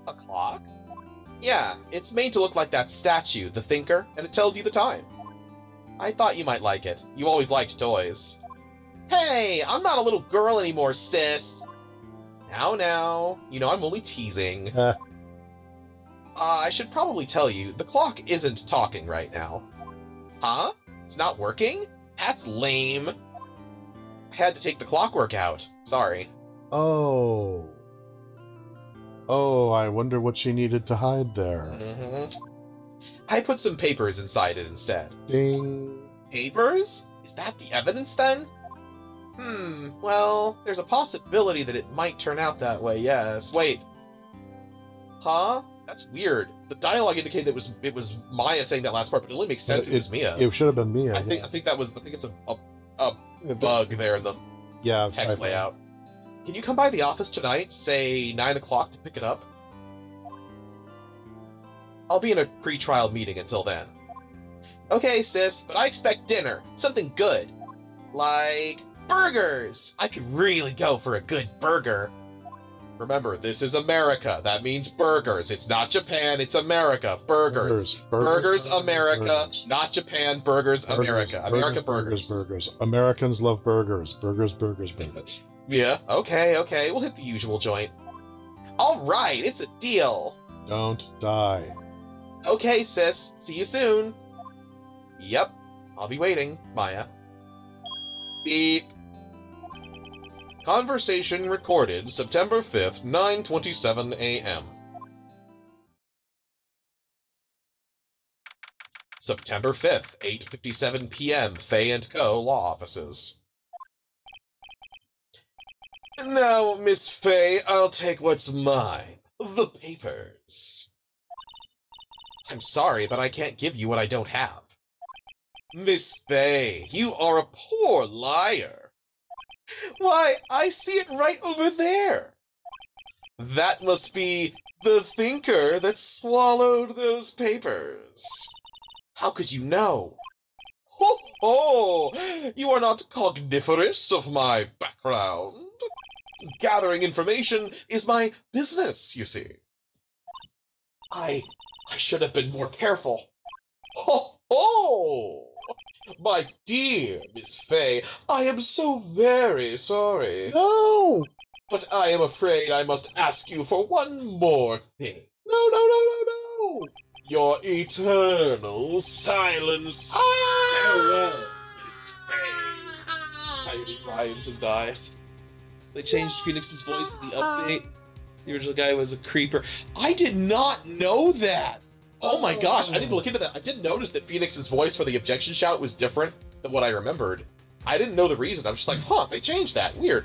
A clock? Yeah, it's made to look like that statue, the Thinker, and it tells you the time. I thought you might like it. You always liked toys. Hey, I'm not a little girl anymore, sis. Now. You know I'm only teasing. I should probably tell you, the clock isn't talking right now. Huh? It's not working? That's lame. I had to take the clockwork out. Sorry. Oh, I wonder what she needed to hide there. I put some papers inside it instead. Ding. Papers? Is that the evidence then? Well, there's a possibility that it might turn out that way, yes. Wait. Huh? That's weird. The dialogue indicated it was Maya saying that last part, but it only makes sense if it was Mia. It should have been Mia. I think it's a bug there in the text layout. Can you come by the office tonight, say 9 o'clock, to pick it up? I'll be in a pre-trial meeting until then. Okay, sis, but I expect dinner. Something good. Like burgers! I could really go for a good burger. Remember, this is America. That means burgers. It's not Japan, it's America. Burgers. Burgers, America. Burgers. Not Japan. Burgers, America. America burgers. Burgers. Americans love burgers. Burgers. Yeah, okay. We'll hit the usual joint. All right, it's a deal. Don't die. Okay, sis. See you soon. Yep. I'll be waiting, Maya. Beep. Conversation recorded September 5th, 9:27 a.m. September 5th, 8:57 p.m. Fay & Co. Law Offices. Now, Miss Fay, I'll take what's mine. The papers. I'm sorry, but I can't give you what I don't have. Miss Fay, you are a poor liar. Why, I see it right over there. That must be the Thinker that swallowed those papers. How could you know? Ho! You are not cogniferous of my background. Gathering information is my business, you see. I should have been more careful. Ho! My dear Miss Fay, I am so very sorry. No! But I am afraid I must ask you for one more thing. No! Your eternal silence. Farewell, Miss Fay. Coyote writhes and dies. They changed Phoenix's voice in the update. The original guy was a creeper. I did not know that! Oh my gosh, I didn't look into that. I did notice that Phoenix's voice for the objection shout was different than what I remembered. I didn't know the reason. I was just like, they changed that. Weird.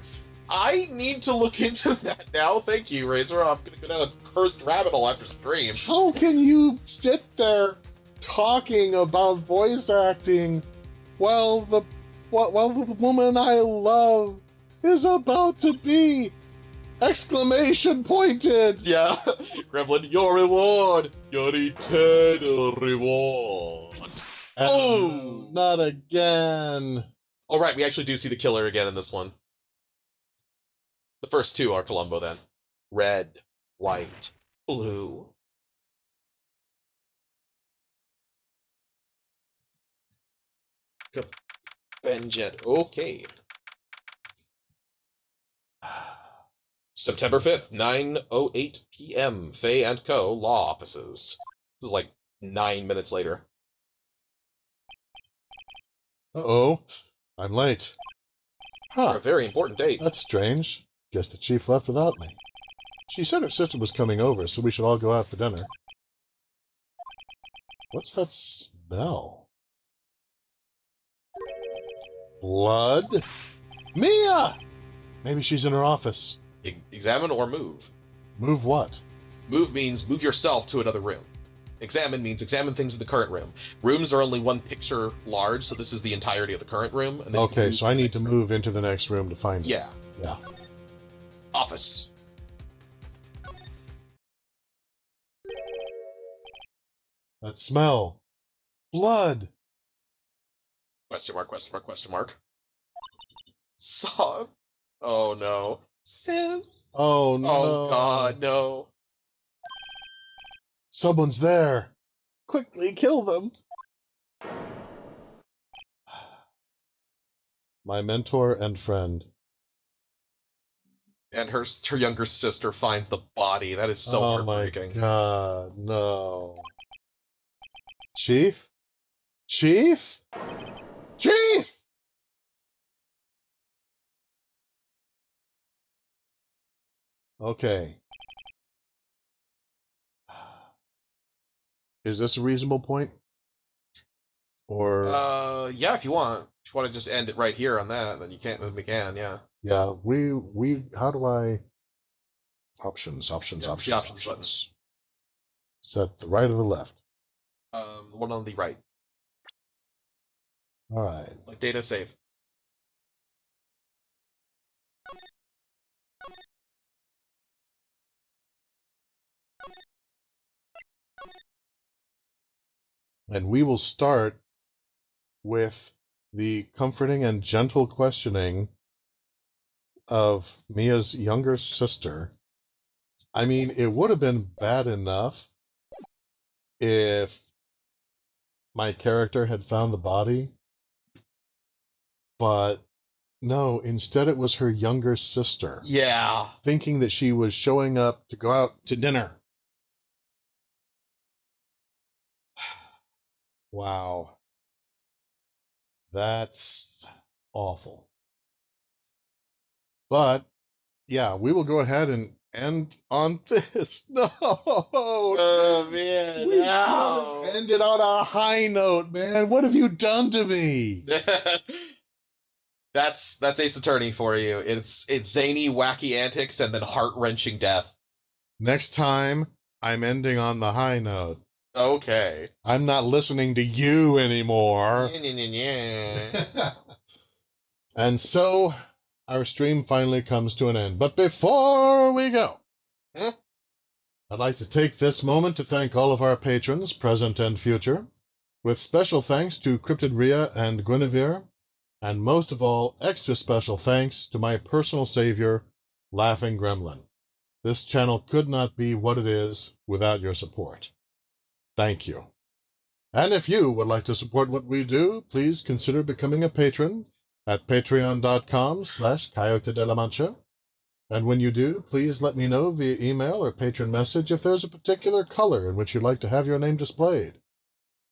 I need to look into that now. Thank you, Razor. I'm gonna go down a cursed rabbit hole after stream. How can you sit there talking about voice acting while the woman I love is about to be exclamation pointed? Yeah. Gremlin, your reward. Your eternal reward. Not again. All right, we actually do see the killer again in this one. The first two are Columbo then. Red, white, blue. Benjet. Okay. September 5th, 9:08 p.m. Fay and Co. Law Offices. This is like 9 minutes later. Uh-oh. I'm late. For Huh. a very important date. That's strange. Guess the chief left without me. She said her sister was coming over, so we should all go out for dinner. What's that smell? Blood? Mia! Maybe she's in her office. Examine or move. Move what? Move means move yourself to another room. Examine means examine things in the current room. Rooms are only one picture large, so this is the entirety of the current room. And then Okay, so I need to move into the next room to find it. Yeah. Yeah. Office. That smell. Blood. Question mark, question mark, question mark. Saw. Oh no. Sims. Oh no. Oh god, no. Someone's there. Quickly kill them. My mentor and friend. And her younger sister finds the body. That is so heartbreaking. Oh my god, no. Chief? Chief? Chief! Okay. Is this a reasonable point? Or Yeah, if you want. If you want to just end it right here on that, then you can't. Then we can, yeah. yeah, we how do I options. Yeah, the options button. Is that the right or the left? The one on the right, All right. like data save. And we will start with the comforting and gentle questioning of Mia's younger sister. I mean, it would have been bad enough if my character had found the body, but no, instead it was her younger sister, Yeah. thinking that she was showing up to go out to dinner. Wow. That's awful. But, yeah, we will go ahead and end on this. No! Oh man, We could have ended on a high note, man. What have you done to me? That's Ace Attorney for you. It's zany, wacky antics and then heart-wrenching death. Next time, I'm ending on the high note. Okay. I'm not listening to you anymore. And so, our stream finally comes to an end. But before we go, I'd like to take this moment to thank all of our patrons, present and future, with special thanks to Cryptid Rhea and Guinevere, and most of all, extra special thanks to my personal savior, Laughing Gremlin. This channel could not be what it is without your support. Thank you. And if you would like to support what we do, please consider becoming a patron at patreon.com/Coyote de la Mancha. And when you do, please let me know via email or patron message if there's a particular color in which you'd like to have your name displayed.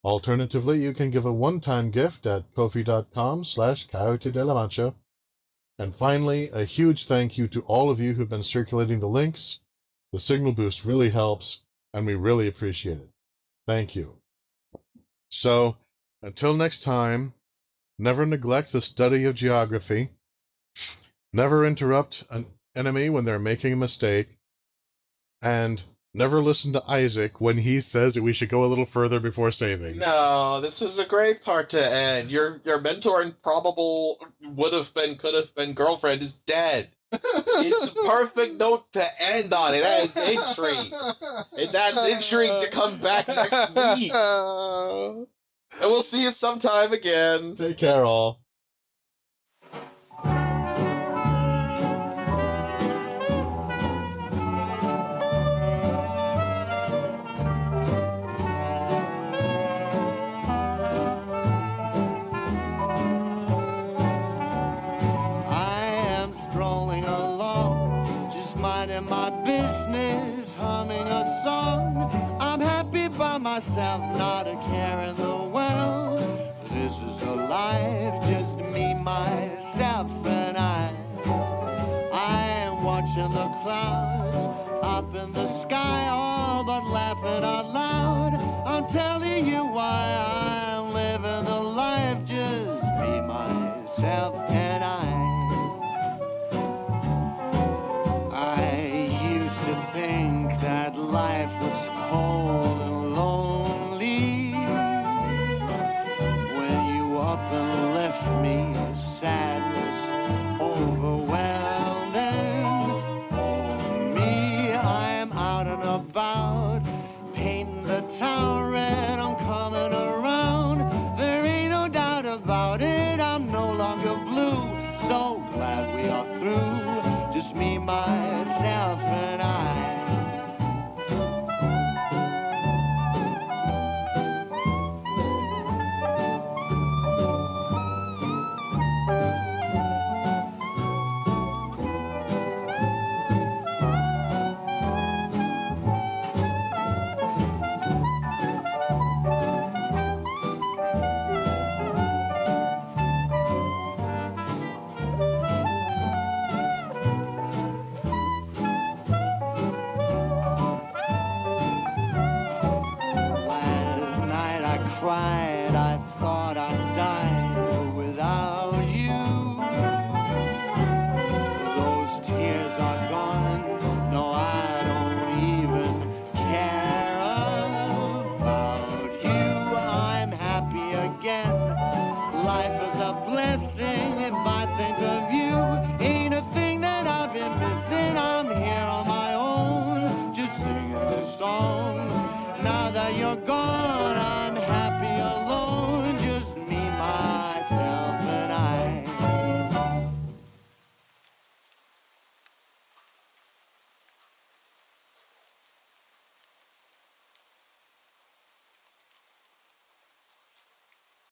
Alternatively, you can give a one-time gift at ko-fi.com/Coyote de la Mancha. And finally, a huge thank you to all of you who've been circulating the links. The signal boost really helps, and we really appreciate it. Thank you. So, until next time, never neglect the study of geography. Never interrupt an enemy when they're making a mistake. And never listen to Isaac when he says that we should go a little further before saving. No, this was a great part to end. Your mentor and probable could have been girlfriend is dead. It's the perfect note to end on. It adds intrigue. It adds intrigue to come back next week. And we'll see you sometime again. Take care, all. Bye.